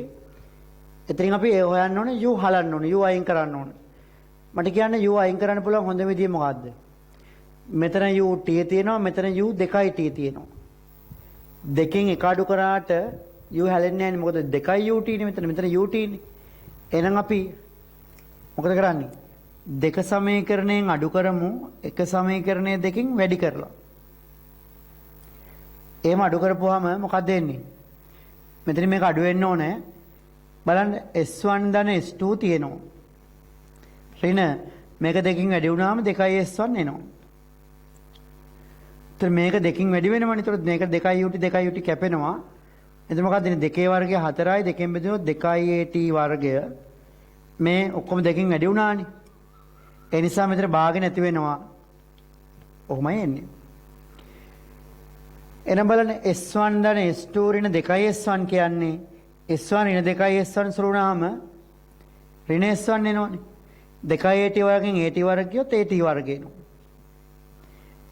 එතනින් අපි ඒ හොයන්න ඕනේ u හලන්න ඕනේ u අයින් කරන්න ඕනේ. මට කියන්න u අයින් කරන්න පුළුවන් හොඳ විදිය මොකද්ද? මෙතන u t තියෙනවා මෙතන u 2යි t තියෙනවා. දෙකෙන් එක අඩු කරාට u හැලෙන්නේ නැහැ මොකද 2යි u t නේ මෙතන u t නේ. එහෙනම් අපි මොකද කරන්නේ? දෙක සමීකරණයෙන් අඩු කරමු එක සමීකරණය දෙකෙන් වැඩි කරලා. එහෙම අඩු කරපුවාම මොකක්ද වෙන්නේ? මෙතන මේක අඩු වෙන්න ඕනේ. බලන්න s1 ධන s2 තියෙනවා. ඍණ මේක දෙකකින් වැඩි වුණාම 2යි s1 එනවා. එතන මේක දෙකකින් වැඩි වෙනවනේ. ඒතකොට මේක 2යි ut 2යි ut කැපෙනවා. එතන මොකක්ද ඉන්නේ? 2 වර්ගය 4යි දෙකෙන් බෙදුනොත් 2යි at වර්ගය මේ ඔක්කොම දෙකකින් වැඩි වුණානේ. ඒ නිසා මෙතන භාගය නැති වෙනවා. ඔහොමයි එන්නේ. එනම් බලන්න s1 ධන s2 ඍණ 2යි s1 කියන්නේ s1 ඍණ 2යි s1 සුළු වුණාම ඍණ s1 එනවනේ. 2යි at වර්ගයෙන් at වර්ග කියොත් at වර්ගය එනවා.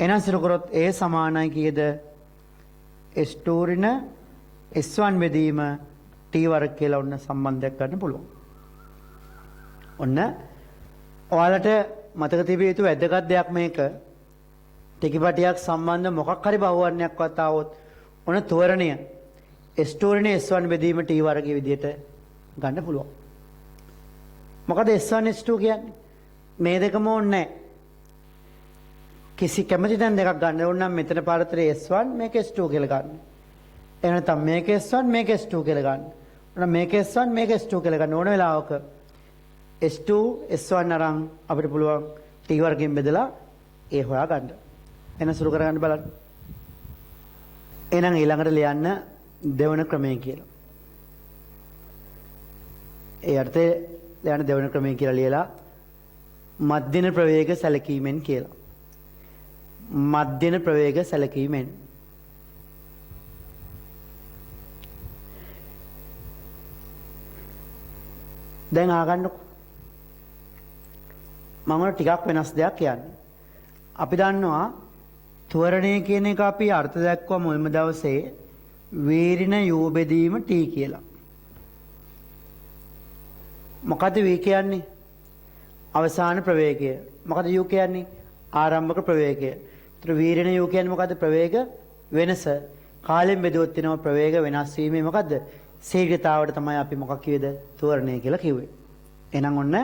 එහෙනම් සිරු කරොත් a සමානයි කීයද? s2 ඍණ s1 බෙදීම t වර්ග කියලා ඔන්න සම්බන්ධයක් ගන්න පුළුවන්. ඔන්න ඔයාලට මතක තිබිය යුතු වැදගත් දෙයක් මේක. ටිකිපටියක් සම්බන්ධ මොකක් හරි බහුවර්ණයක්වත් ආවොත් ඔන්න තෝරණය s2 ඍණ s1 බෙදීම t වර්ගයේ විදිහට ගන්න පුළුවන්. මොකද s1 s2 කියන්නේ මේ දෙකම ඕනේ නැහැ. කිසි කැමති තැන් දෙකක් ගන්න ඕන නම් මෙතන පාරතරේ S1 මේක S2 කියලා ගන්න. එහෙම නැත්නම් මේක S1 මේක S2 කියලා ගන්න. ඕන මේක S1 මේක S2 කියලා ගන්න ඕන වෙලාවක S2 S1 අරන් අපිට පුළුවන් T වර්ගයෙන් බෙදලා A හොයා ගන්න. එන සුරු කරගන්න බලන්න. එහෙනම් ඊළඟට ලියන්න දෙවන ක්‍රමය කියලා. ඒ අර්ථය ලියන්න දෙවන ක්‍රමය කියලා ලියලා මධ්‍යන ප්‍රවේග සැලකීමෙන් කියලා. මධ්‍යන ප්‍රවේග සැලකීමෙන් දැන් ආගන්නකො මම ටිකක් වෙනස් දෙයක් කියන්නේ. අපි දන්නවා ත්වරණය කියන එක අපි අර්ථ දැක්වුවා මුල්ම දවසේ වීරින යූ බෙදීම T කියලා. මොකද V කියන්නේ? අවසාන ප්‍රවේගය. මොකද U කියන්නේ? ආරම්භක ප්‍රවේගය. ඒතර වීරින යූ කියන්නේ මොකද? ප්‍රවේග වෙනස. කාලයෙන් බෙදුවොත් වෙනව ප්‍රවේග වෙනස් වීමේ මොකද්ද? ශීඝ්‍රතාවට තමයි අපි මොකක් කියවද? ත්වරණය කියලා කිව්වේ. එහෙනම් ඔන්න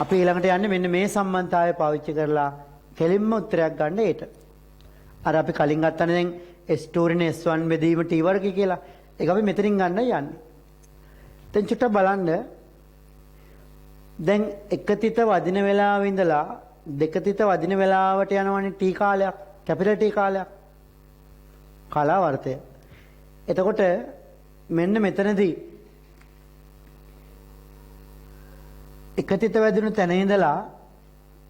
අපි ඊළඟට යන්නේ මෙන්න මේ සම්බන්ධතාවය පාවිච්චි කරලා කෙලින්ම උත්තරයක් ගන්න ඒට. අර අපි කලින් ගත්තනේ දැන් S2 රින S1 බෙදීම T වර්ගය කියලා. ඒක අපි මෙතනින් ගන්න යන්නේ. දැන් චුට්ටක් බලන්න. දැන් එක තිත වදින වෙලාවෙ ඉඳලා දෙක තිත වදින වෙලාවට යනවනේ T කාලයක්, කැපිටල් T කාලයක්. කාලාවර්තය. එතකොට මෙන්න මෙතනදී එක තිත වැදුණු තැන ඉඳලා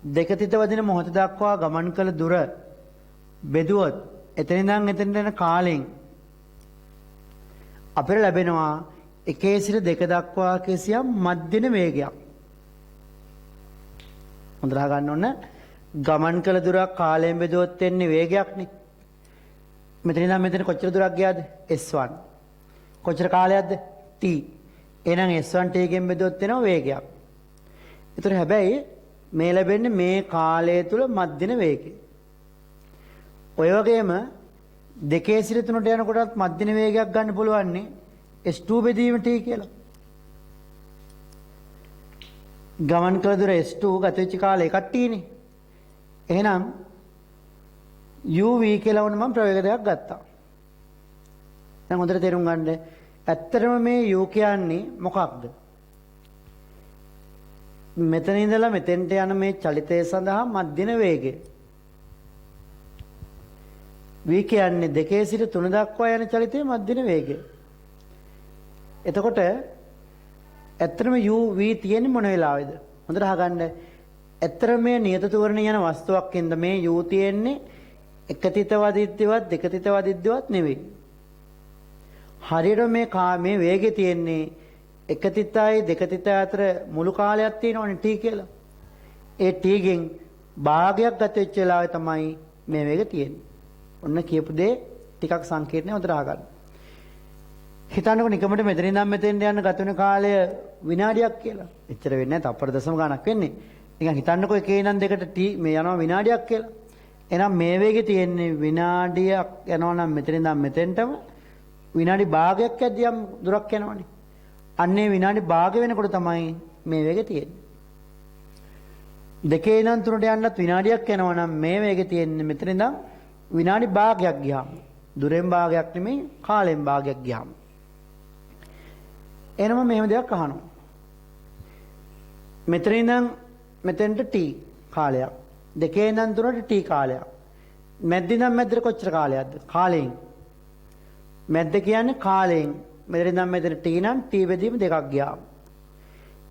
දෙක තිත වදින මොහොත දක්වා ගමන් කළ දුර බෙදුවොත් එතන ඉඳන් එතනට යන කාලෙන් අපිට ලැබෙනවා එකේ සිට දෙක දක්වා කිසියම් මධ්‍යම වේගයක්. හොඳට අහගන්න ඕන. ගමන් කළ දුරක් කාලයෙන් බෙදුවොත් එන්නේ වේගයක්නේ. මෙතන ඉඳන් මෙතන කොච්චර දුරක් ගියාද? S1. කොච්චර කාලයක්ද? T. එහෙනම් S1 T ගෙන් බෙදුවොත් එනවා වේගයක්. ඒතර හැබැයි මේ ලැබෙන්නේ මේ කාලය තුල මධ්‍යම වේගය. ඔය වගේම දෙකේ සිට තුනට යනකොටත් මධ්‍යම වේගයක් ගන්න පුළුවන් නේ S2 බෙදීම T කියලා. ගමන් කළ දුර S2 ගත වෙච්ච කාලය එකක් T නේ. එහෙනම් UV කියලා වුණ මම ප්‍රවේග දෙකක් ගත්තා. දැන් හොඳට තේරුම් ගන්න. ඇත්තටම මේ U කියන්නේ මොකක්ද? මෙතන ඉඳලා මෙතෙන්ට යන මේ චලිතය සඳහා මධ්‍යම වේගය. V කියන්නේ දෙකේ සිට තුන දක්වා යන චලිතයේ මධ්‍යම වේගය. එතකොට ඇත්තටම U V තියෙන්නේ මොන වෙලාවේද? හොඳට අහගන්න. ඇත්තටම මේ නියත තෝරණ යන වස්තුවක් ඉඳ මේ U තියෙන්නේ එක තිත වදිද්දිවත් දෙක තිත වදිද්දිවත් නෙවෙයි. හරියට මේ වේගය තියෙන්නේ එක තිතයි දෙක තිතයි අතර මුළු කාලයක් තියෙනවනේ T කියලා. ඒ T ගෙන් භාගයක් ගත වෙච්ච වෙලාවේ තමයි මේ වේගය තියෙන්නේ. ඔන්න කියපු දේ ටිකක් සංකීර්ණයි හොඳට අහගන්න. හිතන්නකො නිකමට මෙතන ඉඳන් මෙතෙන්ට යන ගත වෙන කාලය විනාඩියක් කියලා. එච්චර වෙන්නේ නැහැ. තප්පර දශම ගණක් වෙන්නේ. නිකන් හිතන්නකො එකේ ඉඳන් දෙකට T මේ යනවා විනාඩියක් කියලා. එහෙනම් මේ වේගය තියෙන්නේ විනාඩියක් යනවා නම් මෙතන ඉඳන් මෙතෙන්ටම විනාඩි භාගයක් යද්දී යම් දුරක් යනවනේ. අන්නේ විනාඩි භාග වෙනකොට තමයි මේ වේගය තියෙන්නේ. දෙකේ ඉඳන් තුනට යන්නත් විනාඩියක් යනවා නම් මේ වේගය තියෙන්නේ මෙතන ඉඳන් විනාඩි භාගයක් ගියාම. දුරෙන් භාගයක් නෙමෙයි කාලෙන් භාගයක් ගියාම. එනම මෙහෙම දෙයක් අහනවා. මෙතන ඉඳන් මෙතෙන්ට T කාලයක්. දෙකේ ඉඳන් තුනට T කාලයක්. මැද්ද ඉඳන් මැද්දට කොච්චර කාලයක්ද? කාලයෙන්. මැද්ද කියන්නේ කාලයෙන්. මෙතන ඉඳන් මෙතන T නම් T බෙදීම දෙකක් ගියාම.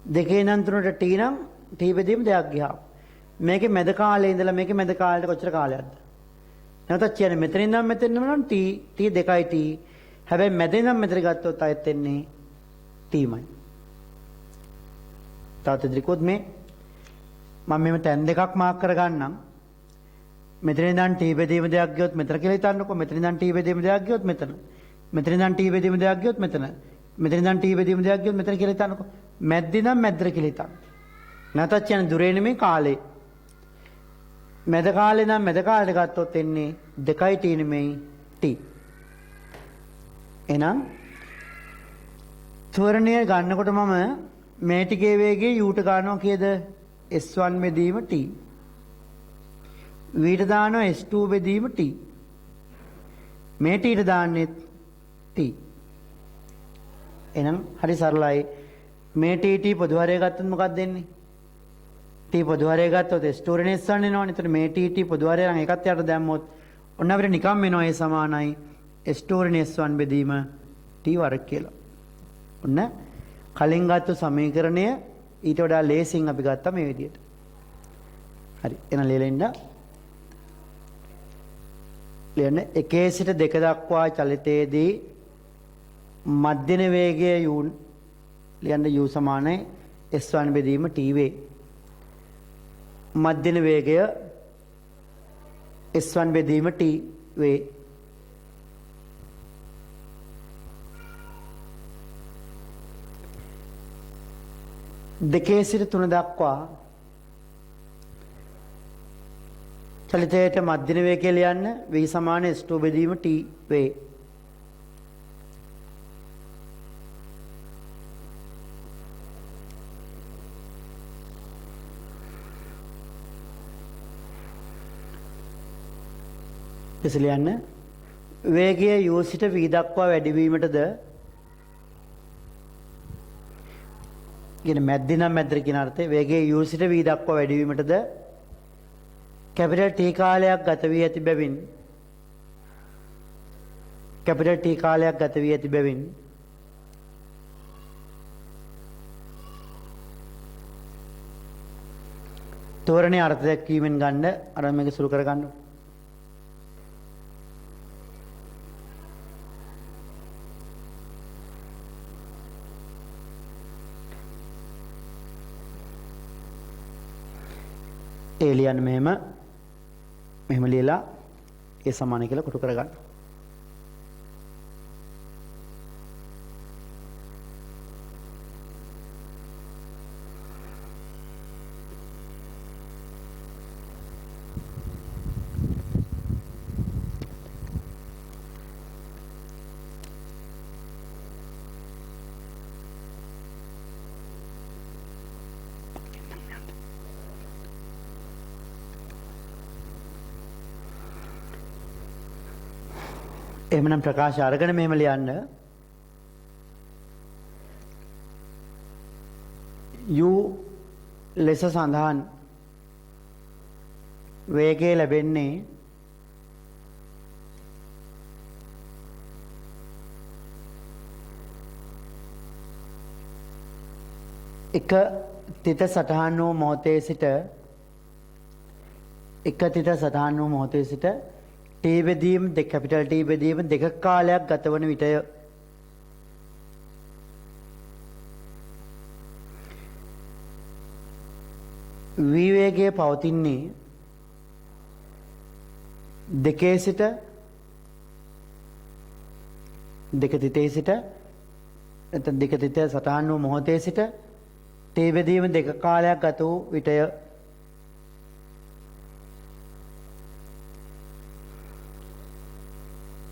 දෙකේ ඉඳන් තුනට T නම් T බෙදීම දෙකක් ගියාම. මේකේ මැද කාලේ ඉඳලා මේකේ මැද කාලයට කොච්චර කාලයක්ද? නැවතත් කියන්නේ මෙතන ඉඳන් මෙතන නම් T 2යි T. හැබැයි මැද ඉඳන් මෙතන ගත්තොත් ආයෙත් එන්නේ Tමයි. තාත් ඉදිරියකොත් මේ මම මෙහෙම තැන් දෙකක් මාක් කරගන්නම්. මෙතන ඉඳන් T බෙදීම දෙකක් ගියොත් මෙතන කියලා හිතන්නකෝ. මෙතන ඉඳන් T බෙදීම දෙකක් ගියොත් මෙතන. මෙතන ඉඳන් T බෙදීම දෙකක් ගියොත් මෙතන. මෙතන ඉඳන් T බෙදීම දෙකක් ගියොත් මෙතන කියලා හිතන්නකෝ. මැද්ද ඉඳන් මැද්දට කියලා හිතන්න. නැවතත් කියන්නේ දුරේ නෙමෙයි කාලේ. මැද කාලේ නම් මැද කාලයට ගත්තොත් එන්නේ 2යි T නෙමෙයි T. එහෙනම් ත්වරණය ගන්නකොට මම මේ ටිකේ වේගය U ට ගන්නවා කීයද? S1 බෙදීම T. V ට දානවා S2 බෙදීම T. මේ T ට දාන්නේ T. එහෙනම් හරි සරලයි. මේ T පොදු හරය ගත්තොත් මොකක්ද දෙන්නේ? T පොදු හරය ගත්තොත් S2 රින් S1 එනවනේ. එතකොට මේ T පොදු හරය නම් එකත් යට දැම්මොත් ඔන්න අපිට නිකම් එනවා ඒ සමානයි S2 රින් S1 බෙදීම T වර්ග කියලා. ඔන්න කලින් ගත්ත සමීකරණය ඊට වඩා ලේසියෙන් අපි ගත්තා මේ විදිහට. හරි. එහෙනම් ලියලා ලියන්න එකේ සිට දෙක දක්වා චලිතයේදී මධ්‍යම වේගය u ලියන්න u සමානයි S1 බෙදීම T වේ. මධ්‍යන වේගය S1 බෙදීම t වේ. දෙකේ සිට 3 දක්වා චලිතයට මධ්‍යන වේගය ලියන්න v සමාන S2 බෙදීම t වේ. ලියන්න වේගය u සිට v දක්වා වැඩිවීමටද කියන මැද්දේ නම් මැද්දට කියන අර්ථය වේගය u සිට v දක්වා වැඩිවීමටද කැපිටල් t කාලයක් ගත වී ඇති බැවින් කැපිටල් t කාලයක් ගත වී ඇති බැවින් තෝරණේ අර්ථ දැක්වීමෙන් ගන්න අර මේක සුරු කර ගන්න. ඒ ලියන්න මෙහෙම ලියලා ඒ සමාන කියලා කොටු කරගන්න. එහෙමනම් ප්‍රකාශ අරගෙන මෙහෙම ලියන්න u ලෙස සඳහන් වේගය ලැබෙන්නේ එක තිත සටහන් වූ මොහොතේ සිට t බෙදීම දෙක කැපිටල් T බෙදීම දෙක කාලයක් ගතවන විටය. v වේගය පවතින්නේ දෙකේ සිට දෙක තිතේ සිට නැත්නම් දෙක තිත සටහන් වූ මොහොතේ සිට t බෙදීම දෙක කාලයක් ගත වූ විටය.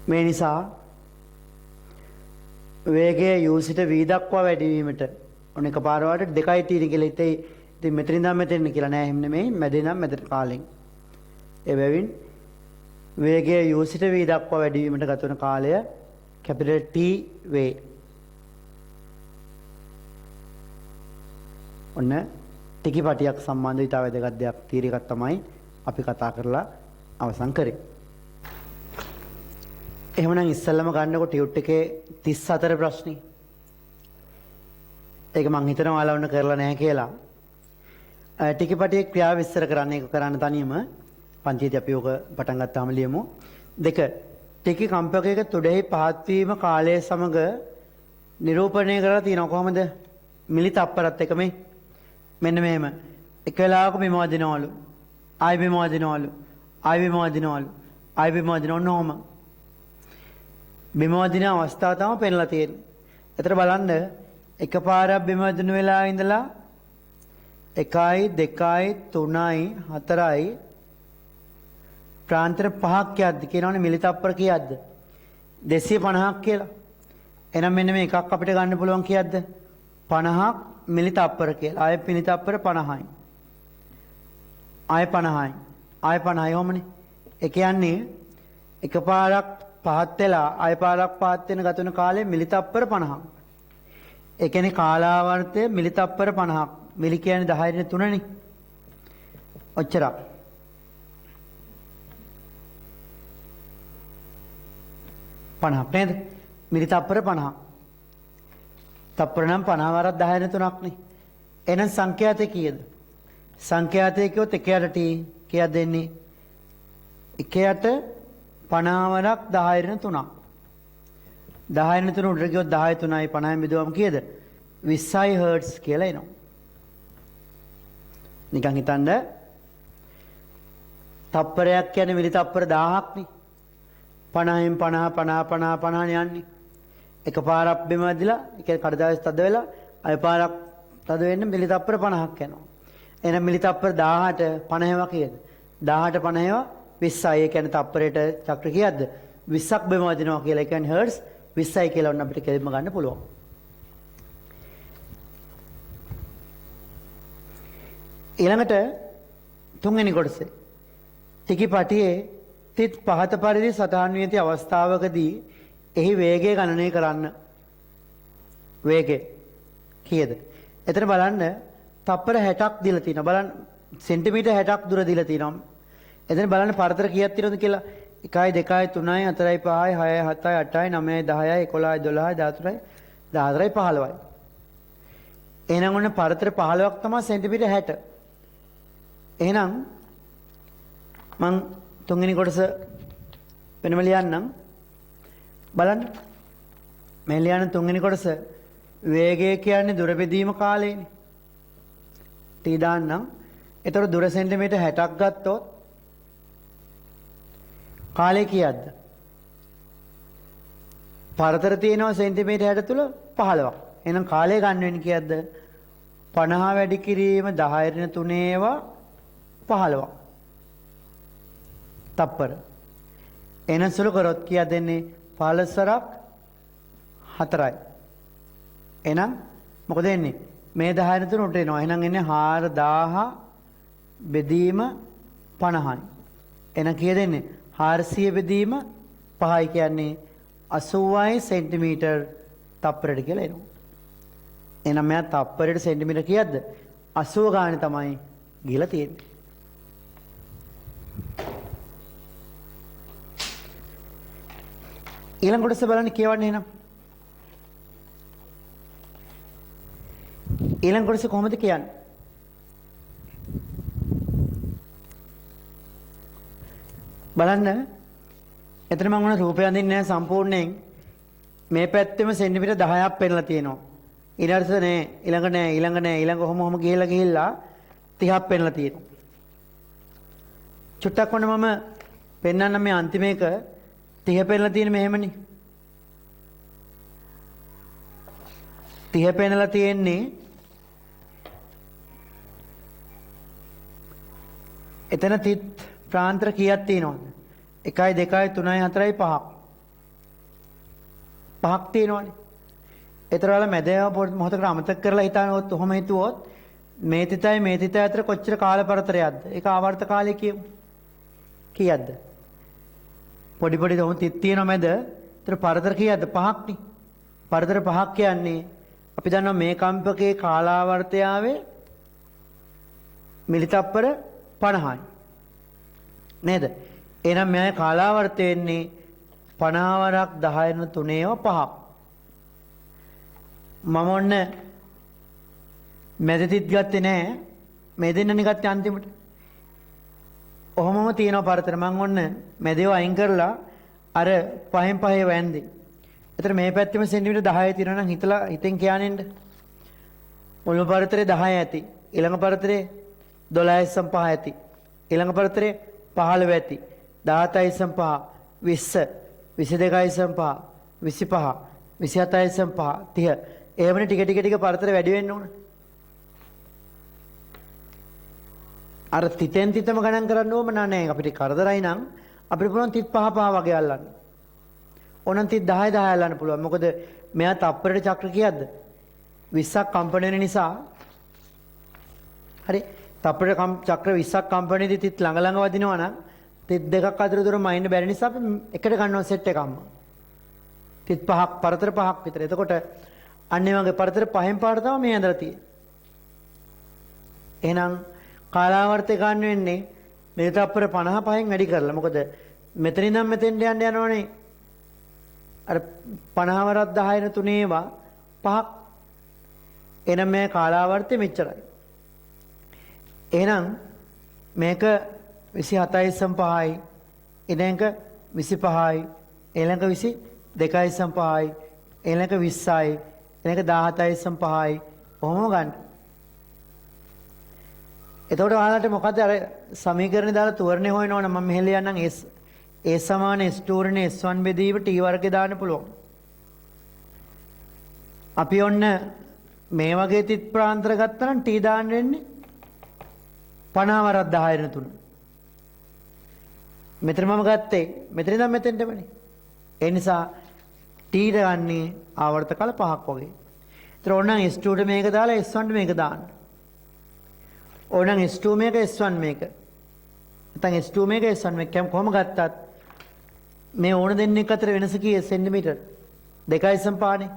මේ නිසා වේගය u සිට v දක්වා වැඩිවීමට ඔන්න එකපාරවට 2යි තියෙන කියලා හිතේ. ඉතින් මෙතන ඉඳන් මෙතන කියලා නෑ එහෙම නෙමෙයි මැදේ නම් මැදට කාලෙන්. ඒ බැවින් වේගය u සිට v දක්වා වැඩිවීමට ගත වන කාලය කැපිටල් T වේ. ඔන්න ටිකිපටියක් සම්බන්ධව ඉතාල වැදගත් දෙයක් තීරයක් තමයි අපි කතා කරලා අවසන් කරේ. එහෙමනම් ඉස්සෙල්ලම ගන්නකො ටියුට් එකේ 34 ප්‍රශ්නේ. ඒක මං හිතනවා ඔයාලා වුණ කරලා නැහැ කියලා. ටිකපටියේ ක්‍රියාව විස්තර කරන්න ඒක කරන්න තනියම පන්තියේදී අපි ඕක පටන් ගත්තාම ලියමු. 2. ටිකි කම්පකයක තුඩෙහි පහත් වීම කාලය සමග නිරූපණය කරලා තියෙනවා කොහොමද? මිලි තප්පරත් එක මේ. මෙන්න මෙහෙම. එක වෙලාවක බිම වදිනවලු. ආයි බිම වදිනවලු. ආයි බිම වදිනවලු. ආයි බිම වදිනවන්න ඕම. බිම වදින අවස්ථාව තමයි පෙන්ලා තියෙන්නේ. එතන බලන්න එකපාරක් බිම වදින වෙලාව ඉඳලා 1යි 2යි 3යි 4යි ප්‍රාන්තර 5ක් යද්දි කියනවනේ මිලි තප්පර කීයක්ද? 250ක් කියලා. එහෙනම් මෙන්න මේ එකක් අපිට ගන්න පුළුවන් කීයක්ද? 50ක් මිලි තප්පර කියලා. ආයෙ මිලි තප්පර 50යි. ආයෙ 50යි. ආයෙ 50යි ඔහමනේ. ඒ කියන්නේ එකපාරක් පහත් වෙලා ආයෙ පාරක් පහත් වෙන ගත වෙන කාලය මිලි තප්පර 50ක්. ඒ කියන්නේ කාලාවර්තය මිලි තප්පර 50ක්. මිලි කියන්නේ 10^3නේ. ඔච්චරක්. නේද? මිලි තප්පර 50ක්. තප්පර නම් 50 වරක් 10^3ක් නේ. එහෙනම් සංඛ්‍යාතය කීයද? සංඛ්‍යාතය කිව්වොත් 1ට t කීයක් දෙන්නේ? 1ට 50 වරක් 10^3ක්. 10^3 උඩට ගියොත් 10 3යි 50න් බෙදුවම කීයද? 20යි හර්ට්ස් කියලා එනවා. නිකන් හිතන්න තප්පරයක් කියන්නේ මිලි තප්පර 1000ක් නේ. 50න් 50 යන්නේ. එකපාරක් බිම වැදිලා ඒ කියන්නේ කඩදාසි තද වෙලා අය පාරක් තද වෙන්න මිලි තප්පර 50ක් යනවා. එහෙනම් මිලි තප්පර 1000ට 50 කීයද? 1000ට 50 20යි. ඒ කියන්නේ තප්පරයට චක්‍ර කීයක්ද? 20ක් බිම වදිනවා කියලා. ඒ කියන්නේ හර්ට්ස් 20යි කියලා ඔන්න අපිට කෙලින්ම ගන්න පුළුවන්. ඊළඟට තුන්වෙනි කොටසේ ටිකිපටියේ තිත් පහත පරිදි සටහන් වී ඇති අවස්ථාවකදී එහි වේගය ගණනය කරන්න. වේගය කීයද? එතන බලන්න තප්පර 60ක් දීලා තියෙනවා. බලන්න සෙන්ටිමීටර් 60ක් දුර දීලා තියෙනවා. එතන බලන්න පරතර කීයක් තියෙනවද කියලා 1 2 3 4 5 6 7 8 9 10 11 12 13 14 15යි. එහෙනම් ඔන්න පරතර 15ක් තමයි සෙන්ටිමීටර් 60. එහෙනම් මං තුන්වෙනි කොටස වෙනම ලියන්නම්. බලන්න මේ ලියන තුන්වෙනි කොටස වේගය කියන්නේ දුර බෙදීම කාලයනේ. ටී දාන්නම්. ඒතර දුර සෙන්ටිමීටර් 60ක් ගත්තොත් කාලය කීයක්ද? පරතර තියෙනවා සෙන්ටිමීටර් 60 තුල 15ක්. එහෙනම් කාලය ගන්න වෙන්නේ කීයක්ද? 50 වැඩි කිරීම 10 ඍණ 3 ඒවා 15ක්. තප්පර. එහෙනම් සුළු කරොත් කීයක් දෙන්නේ? 15ක් 4යි. එහෙනම් මොකද එන්නේ? මේ 10 ඍණ 3 උඩට එනවා. එහෙනම් එන්නේ 4000 බෙදීම 50යි. එහෙනම් කීයද එන්නේ? 400 බෙදීම 5යි කියන්නේ 80යි සෙන්ටිමීටර් තප්පරයට කියලා එනවා. එහෙනම් මෙයා තප්පරයට සෙන්ටිමීටර් කීයක්ද? 80 ගානේ තමයි ගිහලා තියෙන්නේ. ඊළඟ කොටස බලන්න කියවන්නේ එහෙනම්. ඊළඟ කොටස කොහොමද කියන්නේ? බලන්න එතන මම උන රූපය අඳින්නේ නැහැ සම්පූර්ණයෙන්. මේ පැත්තෙම සෙන්ටිමීටර් 10ක් පෙන්නලා තියෙනවා. ඊළඟට නෑ ඊළඟ කොහොම ගිහිල්ලා 30ක් පෙන්නලා තියෙනවා. චුට්ටක් වොන්න මම පෙන්නන්න මේ අන්තිම එක 30 පෙන්නලා තියෙන මෙහෙමනේ. 30 පෙන්නලා තියෙන්නේ එතන තිත් ප්‍රාන්තර කීයක් තියෙනවද? 1 2 3 4 5ක්. 5ක් තියෙනවනේ. ඒතර වල මැදේව මොහොතකට අමතක කරලා හිතනොත් ඔහොම හිතුවොත් මේ තිතයි අතර කොච්චර කාල පරතරයක්ද? ඒක ආවර්ත කාලය කියමු. කීයක්ද? පොඩි ඔහොම තිත් තියෙනවා මැද. ඒතර පරතර කීයක්ද? 5ක් නේ. පරතර 5ක් කියන්නේ අපි දන්නවා මේ කම්පකයේ කාලාවර්තය ආවේ මිලි තප්පර 50යි. නේද? එහෙනම් මේ කාලාවර්තය එන්නේ 50 වරක් 10 න 3 ඒවා 5ක්. මම ඔන්න මැදතිත් ගත්තේ නැහැ. මේ දෙන්නනේ ගත්තේ අන්තිමට. ඔහොමම තියෙනවා පරතර. මම ඔන්න මැදේව අයින් කරලා අර 5න් 5 වැන්දේ. ඒතර මේ පැත්තෙම සෙන්ටිමීටර් 10 තියෙනවා නම් හිතෙන් කියන්නේන්න. මුල්ම පරතරේ 10 ඇති. ඊළඟ පරතරේ 12.5 ඇති. ඊළඟ පරතරේ 15 ඇති. 17.5 20 22.5 25 27.5 30. එහෙමනේ ටික පරතර වැඩි වෙන්න ඕන. අර තිතෙන් තිතම ගණන් කරන්න ඕම නෑ. අපිට කරදරයි නම් අපිට පුළුවන් තිත් 5 වගේ අල්ලන්න. ඕනනම් තිත් 10 අල්ලන්න පුළුවන්. මොකද මෙයා තප්පරයට චක්‍ර කීයක්ද? 20ක් කම්පන වෙන නිසා. හරි. තප්පරයට චක්‍ර 20ක් කම්පන වෙද්දී තිත් ළඟ වදිනවා නම් තිත් දෙකක් අතර දුර මයින්න බැරි නිසා අපි එකට ගන්නවා සෙට් එකක්ම. තිත් 5ක් පරතර 5ක් විතර. එතකොට අන්න ඒ වගේ පරතර 5න් පාට තමයි මේ ඇඳලා තියෙන්නේ. එහෙනම් කාලාවර්තය ගන්න වෙන්නේ මේ තප්පර 55න් වැඩි කරලා. මොකද මෙතන ඉඳන් මෙතෙන්ට යන්න යනවනේ. අර 50 වරක් 10 න 3 ඒවා 5ක්. එහෙනම් මේ කාලාවර්තය මෙච්චරයි. එහෙනම් මේක 27.5යි. ඊළඟ 25යි. ඊළඟ 22.5යි. ඊළඟ 20යි. ඊළඟ 17.5යි. ඔහොම ගන්න. එතකොට ඔයාලට මොකද අර සමීකරණේ දාලා තෝරණේ හොයනවනම් මම මෙහෙ ලියන්නම් A සමාන S2 නේ S1 බෙදීම T වර්ගය දාන්න පුළුවන්. අපි ඔන්න මේ වගේ තිත් ප්‍රාන්තර ගත්තා නම් T දාන්න වෙන්නේ 50 වරක් 10 3. මෙතන මම ගත්තේ මෙතන ඉඳන් මෙතෙන්ටමනේ. ඒ නිසා T ට ගන්නේ ආවර්ත කාල 5ක් වගේ. ඒතර ඕනනම් S2 ට මේක දාලා S1 ට මේක දාන්න. ඕනනම් S2 මේක S1 මේක. නැත්නම් S2 මේක S1 මේක කොහොම ගත්තත් මේ ඕන දෙන්නෙක් අතර වෙනස කීය සෙන්ටිමීටර් 2.5 නේ.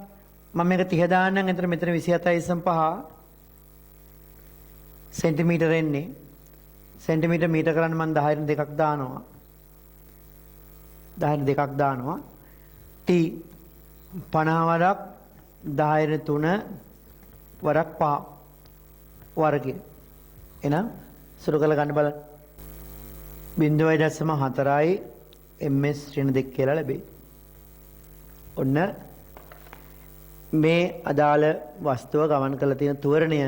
මම මේක 30 දාන්නම්. එතන මෙතන 27.5 සෙන්ටිමීටර එන්නේ. සෙන්ටිමීටර මීටර කරන්න මම 10 2ක් දානවා. 10 2ක් දානවා. T 50 වරක් 10 3 වරක් 5 වර්ගය. එහෙනම් සුළු කරලා ගන්න බලන්න. 0.4යි ms ඍණ 2 කියලා ලැබෙයි. ඔන්න මේ අදාළ වස්තුව ගමන් කරලා තියෙන තෝරණය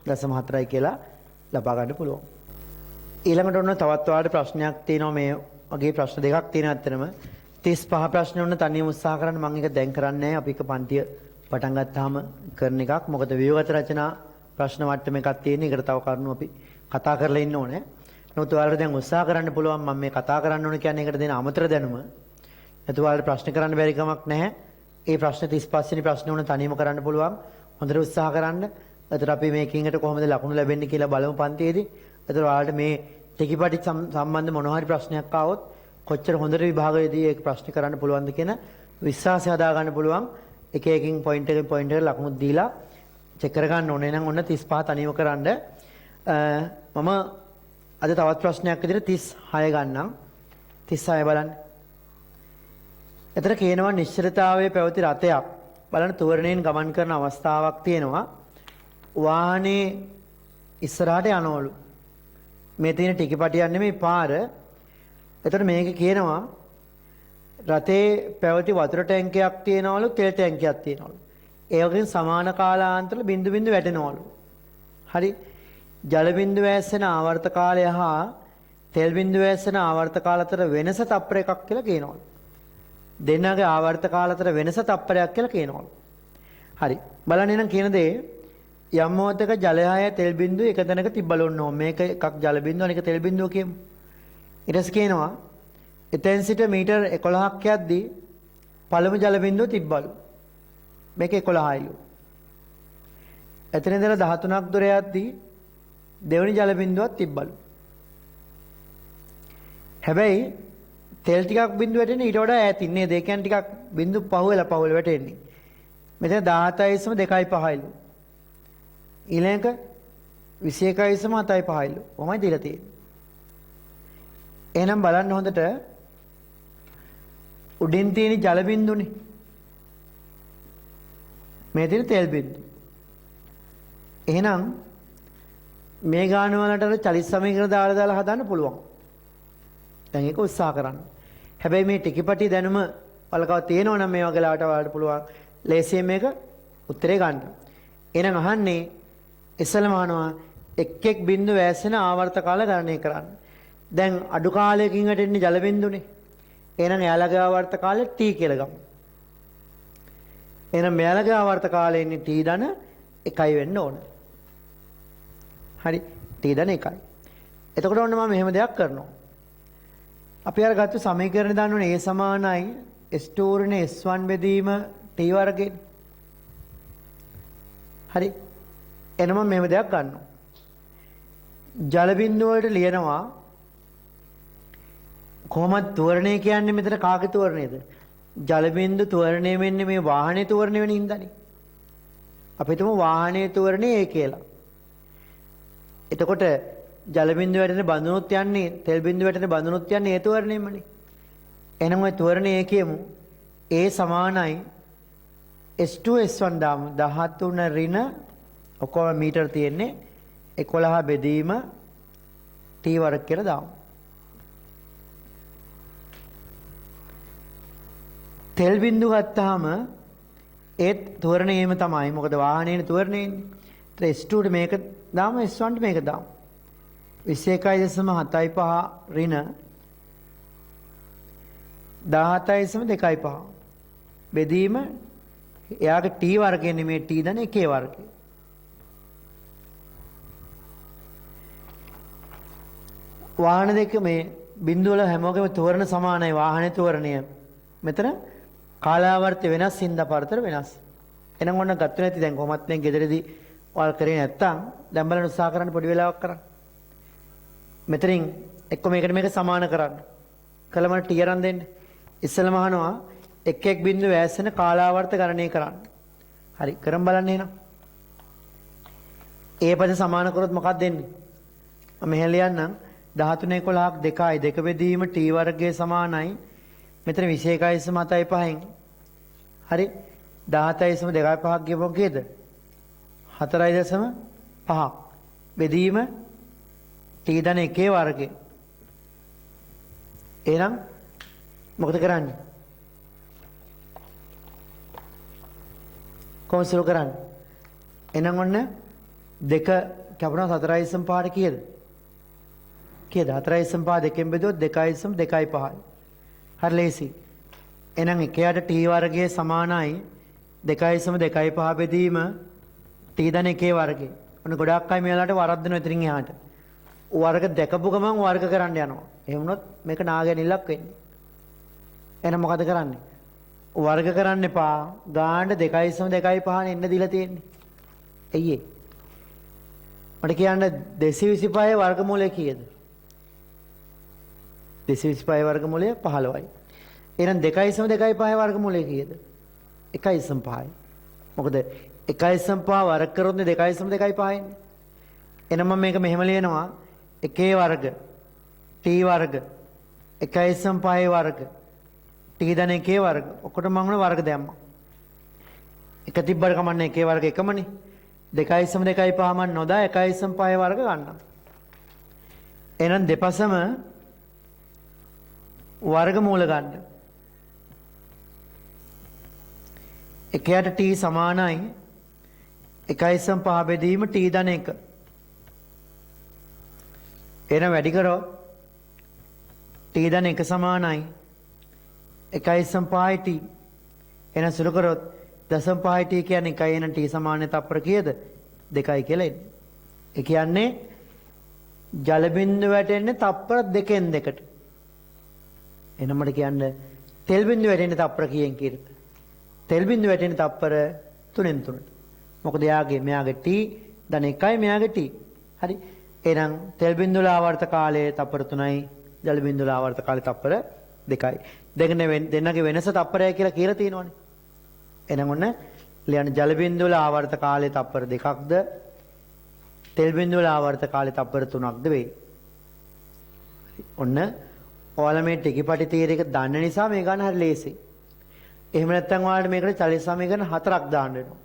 0.4යි කියලා ලබා ගන්න පුළුවන්. ඊළඟට ඔන්න තවත් ඔයාලට ප්‍රශ්නයක් තියෙනවා. මේ වගේ ප්‍රශ්න දෙකක් තියෙනවා අත්‍තරම 35 ප්‍රශ්න ඔන්න තනියම උත්සාහ කරන්න. මම ඒක දැන් කරන්නේ නැහැ. අපි එක පන්තිය පටන් ගත්තාම කරන එකක්. මොකද ව්‍යුහගත රචනා ප්‍රශ්න මට්ටම එකක් තියෙන. ඒකට තව කරුණු අපි කතා කරලා ඉන්න ඕනේ. නමුත් ඔයාලට දැන් උත්සාහ කරන්න පුළුවන්. මම මේ කතා කරන්න ඕනේ කියන්නේ ඒකට දෙන අමතර දැනුම. එතකොට ඔයාලට ප්‍රශ්න කරන්න බැරි කමක් නැහැ. ඒ ප්‍රශ්න 35 වෙනි ප්‍රශ්න උන තනියම කරන්න පුළුවන්. හොඳට උත්සාහ කරන්න. එතකොට අපි මේකින් හිට කොහොමද ලකුණු ලැබෙන්නේ කියලා බලමු පන්තියේදී. එතකොට ඔයාලට මේ ටිකිපටි සම්බන්ධ මොනවා හරි ප්‍රශ්නයක් ආවොත් කොච්චර හොඳට විභාගයේදී ඒක ප්‍රශ්න කරන්න පුළුවන්ද කියන විශ්වාසය හදා ගන්න පුළුවන්. එක එකකින් පොයින්ට් එකකින් පොයින්ට් එකට ලකුණු දීලා චෙක් කර ගන්න ඕනේ. එහෙනම් ඔන්න 35 තනියම කරන්න. මම අද තවත් ප්‍රශ්නයක් විදිහට 36 ගන්නම්. 36 බලන්න. එතන කියනවා නිශ්චිතතාවයේ පැවති රථයක් බලන්න තෝරණයෙන් ගමන් කරන අවස්ථාවක් තියෙනවා. වාහනේ ඉස්සරහට යනවලු. මේ තියෙන ටිකපටියක් නෙමෙයි පාර. එතකොට මේක කියනවා රථේ පැවති වතුර ටැංකියක් තියෙනවලු තෙල් ටැංකියක් තියෙනවලු. ඒ වගේම සමාන කාලාන්තරවල බිඳු බිඳු වැටෙනවලු. හරි. ජල බිඳු වැස්සෙන ආවර්ත කාලය හා තෙල් බිඳු වැස්සෙන ආවර්ත කාල අතර වෙනස තප්පර එකක් කියලා කියනවලු. දෙන්නගේ ආවර්ත කාල අතර වෙනස තප්පරයක් කියලා කියනවලු. හරි. බලන්න එහෙනම් කියන දේ යම් මොහොතක ජලය තෙල් බිඳුව එක තැනක තිබ්බලු ඕන. මේක එකක් ජල බිඳුව අනික තෙල් බිඳුව කියමු. ඊට පස්සේ කියනවා එතෙන් සිට මීටර් 11ක් යද්දී පළමු ජල බිඳුව තිබ්බලු. මේක 11යිලු. එතන ඉඳලා 13ක් දුර යද්දී දෙවෙනි ජල බිඳුවක් තිබ්බලු. හැබැයි තෙල් ටිකක් බිඳුව වැටෙන්නේ ඊට වඩා ඈතින් නේද? ඒ කියන්නේ ටිකක් බිඳු පහුවෙලා වැටෙන්නේ. මෙතන 17.2.5යිලු. ඊළඟ 21.7.5යිලු. කොහොමද දීලා තියෙන්නේ? එහෙනම් බලන්න හොඳට උඩින් තියෙන ජල බිඳුනේ. මේ තියෙන තෙල් බිඳු. එහෙනම් මේ ගාන වලට චලිත සමීකරණ දාලා හදන්න පුළුවන්. දැන් ඒක උත්සාහ කරන්න. හැබැයි මේ ටිකිපටි දැනුම වලකව තියෙනවා නම් මේ වගේ ලාවට වලට පුළුවන් ලේසියෙන් මේක උත්තරේ ගන්න. එහෙනම් අහන්නේ ඉස්සලම අහනවා එක් බිඳු වැස්සෙන ආවර්ත කාල ගණනය කරන්න. දැන් අඩු කාලයකින් වැටෙන්නේ ජල බිඳුනේ. එහෙනම් එයාලගේ ආවර්ත කාලය T කියලා ගමු. එහෙනම් මෙයාලගේ ආවර්ත කාලය ඉන්නේ T ධන 1යි වෙන්න ඕන. හරි. T ධන 1යි. එතකොට ඔන්න මම මෙහෙම දෙයක් කරනවා. අපි අර ගත්ත සමීකරණය දාන්න ඕනේ A සමානයි S2 ඍණ S1 බෙදීම T වර්ගයෙන්. හරි. එනම මෙහෙම දෙයක් ගන්නවා. ජල බිඳුව වලට ලියනවා කොහොමද තෝරණය කියන්නේ මෙතන කාගේ තෝරණයද? ජල බිඳු තෝරණය වෙන්නේ මේ වාහනේ තෝරණය වෙන හින්දානේ. අපි හිතමු වාහනේ තෝරණය A කියලා. එතකොට ජල බිඳු වැටෙන බඳුනොත් යන්නේ තෙල් බිඳු වැටෙන බඳුනොත් යන්නේ ඒ තෝරණයමනේ. එහෙනම් ඔය තෝරණය A කියමු. A සමානයි S2 S1 දාමු 13 ඍණ ඔක්කොම මීටර තියෙන්නේ 11 බෙදීම T වර්ග කියලා දාමු. තෙල් බිඳු ගත්තාම ඒත් තෝරණයේම තමයි. මොකද වාහනේනේ තෝරණයන්නේ. ඒත් S2 ට මේක දාමු S1 ට මේක දාමු. 21.75 ඍණ 17.25 බෙදීම එයාගේ t වර්ගය නෙමෙයි t දන එකේ වර්ගය. වාහන දෙක මේ බිඳුව වල හැමෝගෙම තෝරණ සමානයි වාහනේ තෝරණය. මෙතන කාලාවර්තය වෙනස් හින්දා පරතර වෙනස්. එහෙනම් ඔන්න ගත්ත නැති දැන් කොහොමත් මේ ගෙදරදී ඔයාල කරේ නැත්තම් දැන් බලන්න උත්සාහ කරන්න පොඩි වෙලාවක් කරන්න. මෙතනින් එක්ක මේකට මේක සමාන කරන්න. කළම t අරන් දෙන්න. ඉස්සෙල්ලාම අහනවා එක් එක් බිඳුව වැස්සෙන කාලාවර්ත ගණනය කරන්න. හරි කරන් බලන්න එහෙනම්. ඒ පද සමාන කරොත් මොකක්ද දෙන්නේ? මම මෙහෙ ලියන්නම් 13 11ක් 2යි 2 බෙදීම t වර්ගයේ සමානයි. මෙතන 21.75න් හරි 17.25ක් කියපුවා කීයද? 4.5 බෙදීම t ධන 1 වර්ගය. එහෙනම් මොකද කරන්නේ? කොහොමද සුළු කරන්නේ? එහෙනම් ඔන්න 2 කැපුණා 4.5ට කීයද? කීයද? 4.5 දෙකෙන් බෙදුවොත් 2.25යි. හරි ලේසි. එහෙනම් එකයට t වර්ගයේ සමානයි 2.25 බෙදීම t ධන 1 වර්ගය. ඔන්න ගොඩාක් අය මෙයාලට වරද්දනවා ඉතින් එහාට. වර්ග දැකපු ගමන් වර්ග කරන්න යනවා. එහෙම වුණොත් මේක නාගැනිල්ලක් වෙන්නේ. එහෙනම් මොකද කරන්නේ? වර්ග කරන්න එපා. ගාන්න 2.25 එන්න දීලා තියෙන්නේ. ඇයි මට කියන්න 225 වර්ගමූලය කීයද? 225 වර්ගමූලය 15යි. එහෙනම් 2.25 වර්ගමූලය කීයද? 1.5යි. මොකද 1.5 වර්ග කරොත් 2.25 එන්නේ. එහෙනම් මම මේක මෙහෙම ලියනවා. 1 වර්ග t වර්ග 1.5 වර්ග t ධන 1 වර්ග. ඔක්කොට මම උන වර්ග දැම්මා. එක තිබ්බට කමන්නේ 1 වර්ග එකමනේ. 2.25 මන් නොදා 1.5 වර්ග ගන්නවා. එහෙනම් දෙපසම වර්ගමූල ගන්න. එකයට t සමානයි 1.5 බෙදීම t ධන 1. එහෙනම් වැඩි කරොත් t ධන 1 සමානයි 1.5 t. එහෙනම් සුළු කරොත් 0.5 t කියන්නේ 1යි. එහෙනම් t සමානයි තප්පර කීයද? 2යි කියලා එන්නේ. ඒ කියන්නේ ජල බිඳුව වැටෙන්නේ තප්පර 2න් 2ට. එහෙනම් මට කියන්න තෙල් බිඳුව වැටෙන්නේ තප්පර කීයෙන් කීයද? තෙල් බිඳුව වැටෙන්නේ තප්පර 3න් 3ට. මොකද මෙයාගේ t ධන 1යි මෙයාගේ t. හරි. එහෙනම් තෙල් බිඳුවල ආවර්ත කාලය තප්පර 3යි. ජල බිඳුවල ආවර්ත කාලය තප්පර 2යි. දෙන්නගේ වෙනස තප්පරයයි කියලා තියෙනවනේ. එහෙනම් ඔන්න ලියන්න ජල බිඳුවල ආවර්ත කාලය තප්පර 2ක්ද තෙල් බිඳුවල ආවර්ත කාලය තප්පර 3ක්ද වෙයි. ඔන්න ඔයාලා මේ ටිකිපටි තීර එක දන්න නිසා මේ ගන්න හරි ලේසි. එහෙම නැත්නම් ඔයාලට මේකට චලිත සමීකරණ 4ක් දාන්න වෙනවා.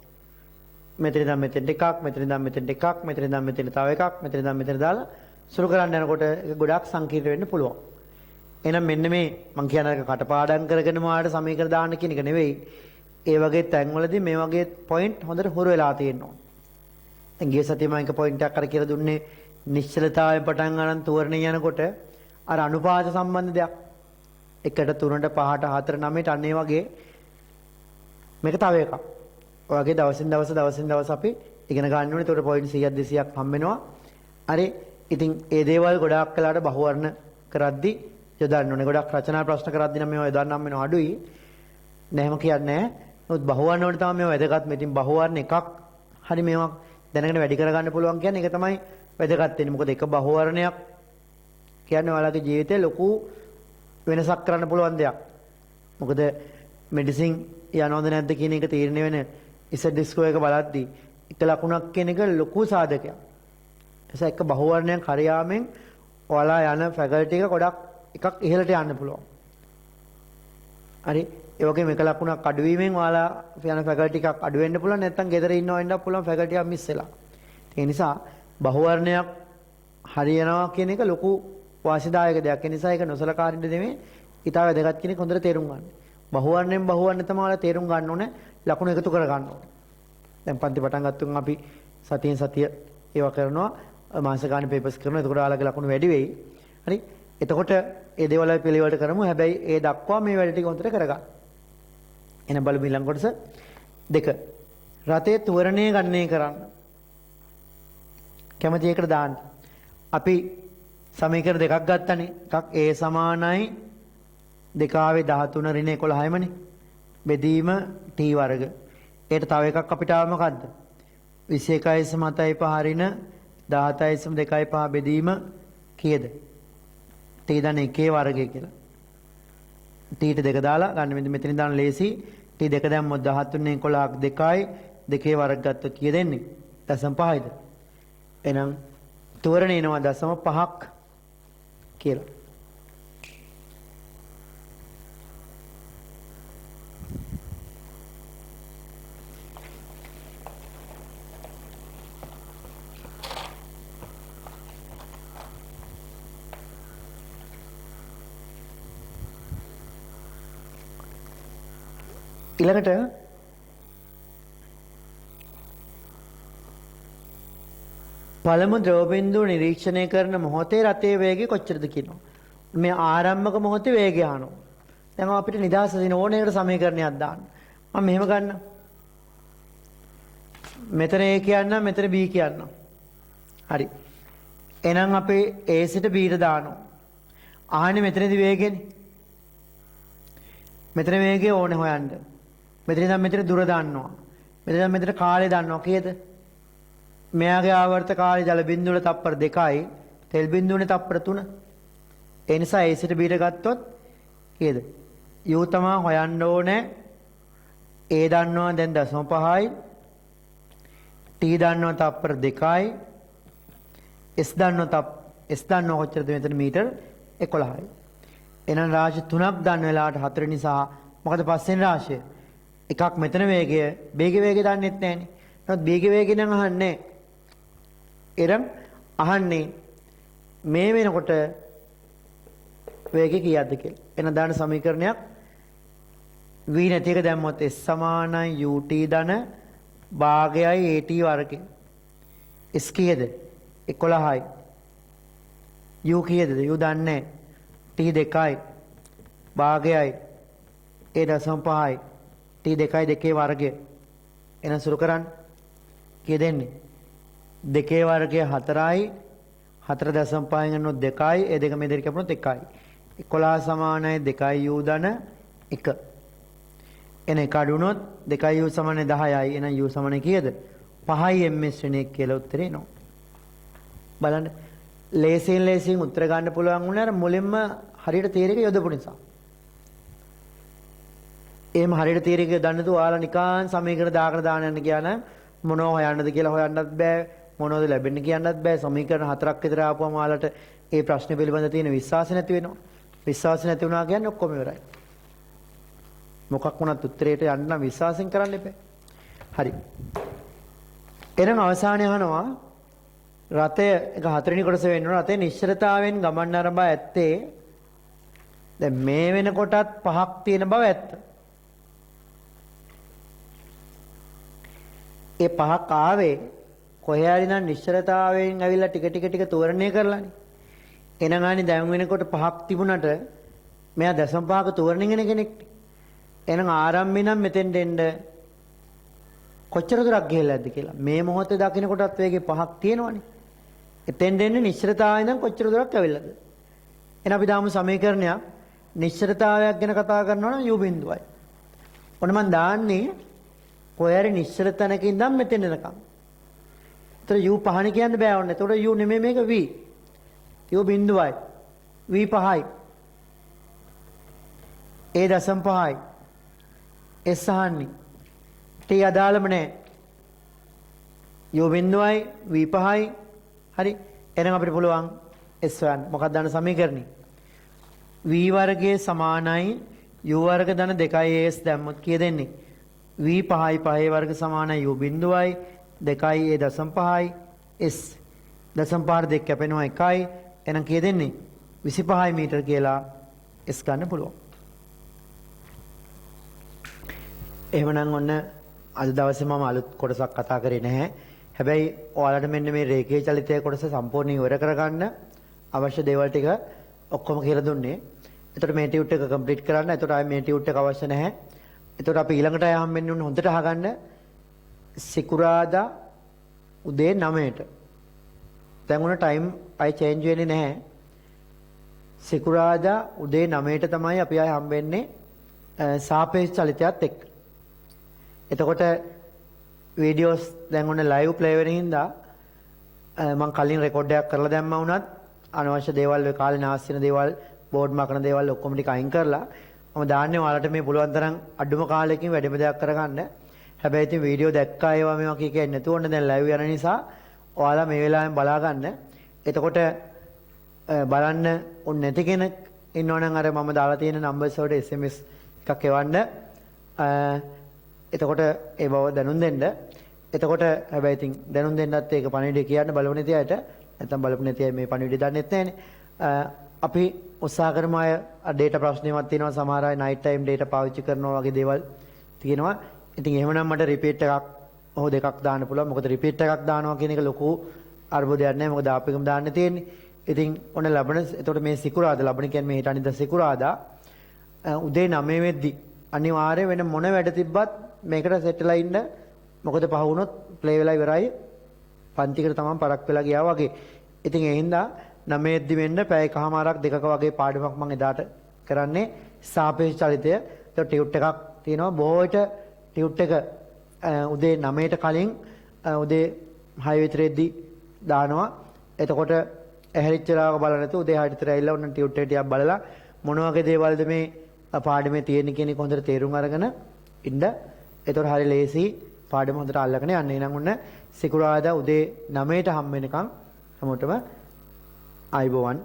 මෙතන ඉඳන් මෙතෙන්ට එකක්, මෙතන ඉඳන් මෙතෙන්ට එකක්, මෙතන ඉඳන් මෙතෙන්ට තව එකක්, මෙතන ඉඳන් මෙතෙන්ට දාලා සුළු කරන්න යනකොට ඒක ගොඩාක් සංකීර්ණ වෙන්න පුළුවන්. එහෙනම් මෙන්න මේ මම කියන එක කටපාඩම් කරගෙන ඔයාලට සමීකරණ දාන්න කියන එක නෙවෙයි. ඒ වගේ තැන්වලදී මේ වගේ පොයින්ට් හොඳට හුරු වෙලා තියෙනවා. දැන් ගිය සතියේ මම එක පොයින්ට් එකක් අර කියලා දුන්නේ නිශ්චලතාවයෙන් පටන් ගන්න තෝරණේ යනකොට අර අනුපාත සම්බන්ධ දෙයක් 1ට 3ට 5ට 4ට 9ට අන්න ඒ වගේ මේක තව එකක්. ඔයගේ දවසින් දවස අපි ඉගෙන ගන්න ඕනේ. ඒකට පොයින්ට් 100ක් 200ක් හම් වෙනවා. හරි. ඉතින් ඒ දේවල් ගොඩාක් කලකට බහුවර්ණ කරද්දී යොදන්න ඕනේ. ගොඩක් රචනා ප්‍රශ්න කරද්දී නම් මේවා යොදන්න හම් වෙනවා අඩුයි. නැහැම කියන්නේ නැහැ. නමුත් බහුවර්ණ වලට තමයි මේවා වැදගත්. ඉතින් බහුවර්ණ එකක් හරි මේවා දැනගෙන වැඩි කරගන්න පුළුවන් කියන්නේ ඒක තමයි වැදගත් වෙන්නේ. මොකද එක බහුවර්ණයක් කියන්නේ ඔයාලගේ ජීවිතේ ලොකු වෙනසක් කරන්න පුළුවන් දෙයක්. මොකද මෙඩිසින් යනවද නැද්ද කියන එක තීරණය වෙන ඉසඩ් ස්කෝර් එක බලද්දී එක ලකුණක් කියන එක ලොකු සාධකයක්. එසා එක බහුවර්ණයක් හරියාමෙන් ඔයාලා යන ෆැකල්ටි එක ගොඩක් එකක් ඉහළට යන්න පුළුවන්. හරි. ඒ වගේම එක ලකුණක් අඩු වීමෙන් ඔයාලා යන ෆැකල්ටි එකක් අඩු වෙන්න පුළුවන්. නැත්නම් ගෙදර ඉන්නව වෙන්නත් පුළුවන් ෆැකල්ටි එකක් මිස් වෙලා. ඒ නිසා බහුවර්ණයක් හරියනවා කියන එක ලොකු වාසිදායක දෙයක්. ඒ නිසා ඒක නොසලකා හරින්න දෙමේ ඊටා වැදගත් කෙනෙක් හොඳට තේරුම් ගන්න. බහුවර්ණයෙන් බහුවර්ණ තමයි ඔයාලා තේරුම් ගන්න ඕනේ. ලකුණු එකතු කර ගන්න ඕනේ. දැන් පන්ති පටන් ගත්තොත් අපි සතියෙන් සතිය ඒවා කරනවා. මාස ගානේ පේපර්ස් කරනවා. එතකොට ඔයාලගේ ලකුණු වැඩි වෙයි. හරි. එතකොට ඒ දේවල් අපි පිළිවෙලට කරමු. හැබැයි ඒ දක්වා මේ වැඩ ටික හොඳට කරගන්න. එන බලමු ඊළඟ කොටස 2. රතේ තෝරණය ගණනය කරන්න. කැමති එකට දාන්න. අපි සමීකරණ දෙකක් ගත්තනේ. එකක් a සමානයි 2 13 ඍණ 11යිමනේ. බෙදීම t වර්ග. ඒකට තව එකක් අපිට ආව මොකද්ද? 21.75 ඍණ 17.25 බෙදීම කීයද? t දන්න 1 වර්ගය කියලා. t ට 2 දාලා ගන්න මෙතන දාන ලේසි. t 2 දැම්මොත් 13 11ක් 2යි 2 වර්ග ගත්තොත් කීය දෙන්නේ? 0.5යිද? එහෙනම් තෝරණේ එනවා 0.5ක් කියලා. ඊළඟට පළමු ද්‍රව බිඳුව නිරීක්ෂණය කරන මොහොතේ රතේ වේගය කොච්චරද කියනවා. මේ ආරම්භක මොහොතේ වේගය අහනවා. දැන් අපිට නිදහස දින ඕනෑකට සමීකරණයක් දාන්න. මම මෙහෙම ගන්නම්. මෙතන A කියන්නම් මෙතන B කියන්නම්. හරි. එහෙනම් අපි A සිට B ට දානවා. ආන්නේ මෙතනදී වේගයනේ. මෙතන වේගය ඕනේ හොයන්න. මෙතන ඉඳන් මෙතන දුර දාන්නවා. මෙතන ඉඳන් මෙතන කාලය දාන්නවා කීයද? මෙයාගේ ආවර්ත කාලය ජල බිඳුවල තප්පර 2යි, තෙල් බිඳුවනේ තප්පර 3. ඒ නිසා A සිට B ට ගත්තොත් කීයද? U තමයි හොයන්න ඕනේ. A දන්නවා දැන් 0.5යි. T දන්නවා තප්පර 2යි. S දන්නවා කොච්චරද මෙතන මීටර් 11යි. එහෙනම් රාශි 3ක් දන්න වෙලාවට 4 නිසා මොකද පස්වෙනි රාශිය? එකක් මෙතන වේගය, බේග වේගය දන්නෙත් නැහනේ. නමුත් බේග වේගය නම් අහන්නේ. එරම් අහන්නේ මේ වෙනකොට වේගය කීයක්ද කියලා. එහෙනම් දාන සමීකරණයක් v නැති එක දැම්මොත් s සමානයි ut ධන භාගයයි at වර්ගය. s කීයද? 11යි. u කීයද? u දන්නේ t 2යි භාගයයි a 0.5යි t 2යි 2 වර්ගය. එහෙනම් සුරු කරන්න. කී දෙන්නේ? 2 වර්ගය 4යි 4.5න් ගන්නොත් 2යි ඒ දෙක මේ දෙක කැපුණොත් 1යි 11 සමානයි 2යි u ධන 1. එන එක අඩු වුණොත් 2යි u සමානයි 10යි. එහෙනම් u සමානයි කීයද? 5යි ms ශ්‍රේණිය කියලා උත්තරේ එනවා. බලන්න ලේසියෙන් උත්තර ගන්න පුළුවන් වුණාර මුලින්ම හරියට තීරයක යොදපු නිසා. එහෙම හරියට තීරයක දන්නතු ඔයාලා නිකාන් සමීකරණ දාගෙන දාන්න යන්න ගියා නම් මොනව හොයන්නද කියලා හොයන්නත් බෑ. මොනවද ලැබෙන්නේ කියන්නත් බෑ. සමීකරණ 4ක් විතර ආපුවම ඔයාලට ඒ ප්‍රශ්නේ පිළිබඳ තියෙන විශ්වාසය නැති වෙනවා. විශ්වාසය නැති වුණා කියන්නේ ඔක්කොම ඉවරයි. මොකක් වුණත් උත්තරයට යන්න නම් විශ්වාසයෙන් කරන්න එපා. හරි. එහෙනම් අවසානයේ අහනවා රතය එක 4 වෙනි කොටස වෙන්න ඕන. රතේ නිශ්චලතාවයෙන් ගමන් ආරම්භය ඇත්තේ දැන් මේ වෙනකොටත් 5ක් තියෙන බව ඇත්ත. ඒ 5ක් ආවේ කොහේ හරි නම් නිශ්චලතාවයෙන් ඇවිල්ලා ටික තෝරණය කරලානේ. එහෙනම් ආනි දැන් වෙනකොට 5ක් තිබුණට මෙයා 0.5ක තෝරණය වෙන කෙනෙක්. එහෙනම් ආරම්භේ නම් මෙතෙන්ට එන්න කොච්චර දුරක් ගිහිල්ලාද කියලා. මේ මොහොතේ දකින්නකොටත් වේගේ 5ක් තියෙනවනේ. එතෙන් දෙන්නේ නිශ්චලතාවයෙන් නම් කොච්චර දුරක් ඇවිල්ලාද? එහෙනම් අපි දාමු සමීකරණයක් නිශ්චලතාවයක් ගැන කතා කරනවා නම් u බිඳුවයි. ඔන්න මම දාන්නේ කොහේ නිශ්චල තැනක ඉඳන් මෙතෙන් එනකම්. ඒතර u පහන කියන්න බෑ ඔන්න. ඒතකොට u නෙමෙයි මේක v. u බිඳුවයි. v 5යි. a 0.5යි. s අහන්නේ. t අදාළම නැහැ. u බිඳුවයි v 5යි. හරි. එහෙනම් අපිට පුළුවන් s හොයන්න. මොකක්ද දාන සමීකරණේ? v වර්ගයේ සමානයි u වර්ග ධන 2as දැම්මොත් කීය දෙන්නේ? v 5යි 5 වර්ග සමානයි u බිඳුවයි 2යි a 0.5යි s 0.5 දෙක කැපෙනවා 1යි. එහෙනම් කීය දෙන්නේ? 25 මීටර කියලා s ගන්න පුළුවන්. එහෙමනම් ඔන්න අද දවසේ මම අලුත් කොටසක් කතා කරේ නැහැ. හැබැයි ඔයාලට මෙන්න මේ රේඛීය චලිතය කොටස සම්පූර්ණයෙන් ඉවර කරගන්න අවශ්‍ය දේවල් ටික ඔක්කොම කියලා දුන්නේ. එතකොට මේ ටියුට් එක කම්ප්ලීට් කරන්න. එතකොට ආයේ මේ ටියුට් එක අවශ්‍ය නැහැ. එතකොට අපි ඊළඟට ආය හම්බෙන්න ඕනේ හොඳට අහගන්න සිකුරාදා උදේ 9ට. දැන් උන ටයිම් අය චේන්ජ් වෙන්නේ නැහැ. සිකුරාදා උදේ 9ට තමයි අපි ආය හම්බෙන්නේ සාපේක්ෂ චලිතයත් එක්ක. එතකොට වීඩියෝස් දැන් ඔන්න ලයිව් ප්ලේ වෙන හින්දා මම කලින් රෙකෝඩ් එකක් කරලා දැම්මා වුණත් අනවශ්‍ය දේවල් ඔය කාලේ නාස්ති වෙන දේවල් බෝඩ් මකන දේවල් ඔක්කොම ටික අයින් කරලා මම දාන්නේ ඔයාලට මේ පුළුවන් තරම් අඩුම කාලෙකින් වැඩිම දෙයක් කරගන්න. හැබැයි ඉතින් වීඩියෝ දැක්කා ඒවා මේවා කියන්නේ නැතුව ඔන්න දැන් ලයිව් යන නිසා ඔයාලා මේ වෙලාවෙන් බලා ගන්න. එතකොට බලන්න ඕන නැති කෙනෙක් ඉන්නවනම් අර මම දාලා තියෙන නම්බර්ස් වලට SMS එකක් එවන්න. එතකොට ඒ බව දැනුම් දෙන්න. එතකොට හැබැයි ඉතින් දැනුම් දෙන්නත් ඒක පණිවිඩය කියන්න බලව නැති අයට නැත්නම් බලපු නැති අය මේ පණිවිඩය දන්නෙත් නැහැනේ. අපි උත්සාහ කරමු අය ඩේටා ප්‍රශ්නයක් තියෙනවා සමහර අය නයිට් ටයිම් ඩේටා පාවිච්චි කරනවා වගේ දේවල් තියෙනවා. ඉතින් එහෙමනම් මට රිපීට් එකක් හෝ දෙකක් දාන්න පුළුවන්. මොකද රිපීට් එකක් දානවා කියන එක ලොකු අර්බුදයක් නෑ. මොකද ආපෙකම දාන්න තියෙන්නේ. ඉතින් ඔන්න ලබන එතකොට මේ සිකුරාදා ලබන කියන්නේ මේ හෙට අනිද්දා සිකුරාදා උදේ 9 වෙද්දි අනිවාර්යයෙන් වෙන මොන වැඩ තිබ්බත් මේකට සෙට් වෙලා ඉන්න. මොකද පහ වුණොත් ප්ලේ වෙලා ඉවරයි. පන්තිකට තමයි පරක් වෙලා ගියා වගේ. ඉතින් ඒ හින්දා 9 වෙද්දි වෙන්න පැය එකමාරක් දෙකක වගේ පාඩමක් මම එදාට කරන්නේ සාපේක්ෂ චලිතය. ඒක ටියුට් එකක් තියෙනවා. බොහෝට ටියුට් එක උදේ 9ට කලින් උදේ 6 විතරෙද්දි දානවා. එතකොට ඇහැරිච්ච ලාවක බලන්න නැතුව උදේ 6ට විතර ඇවිල්ලා ඔන්න ටියුට් එක ටිකක් බලලා මොන වගේ දේවල්ද මේ පාඩමේ තියෙන්නේ කියන එක හොඳට තේරුම් අරගෙන ඉන්න. එතකොට හරිය ලේසි පාඩම හොඳට අල්ලගෙන යන්න. එහෙනම් ඔන්න සිකුරාදා උදේ 9ට හම් වෙනකන් හැමෝටම ආයිබෝවන්.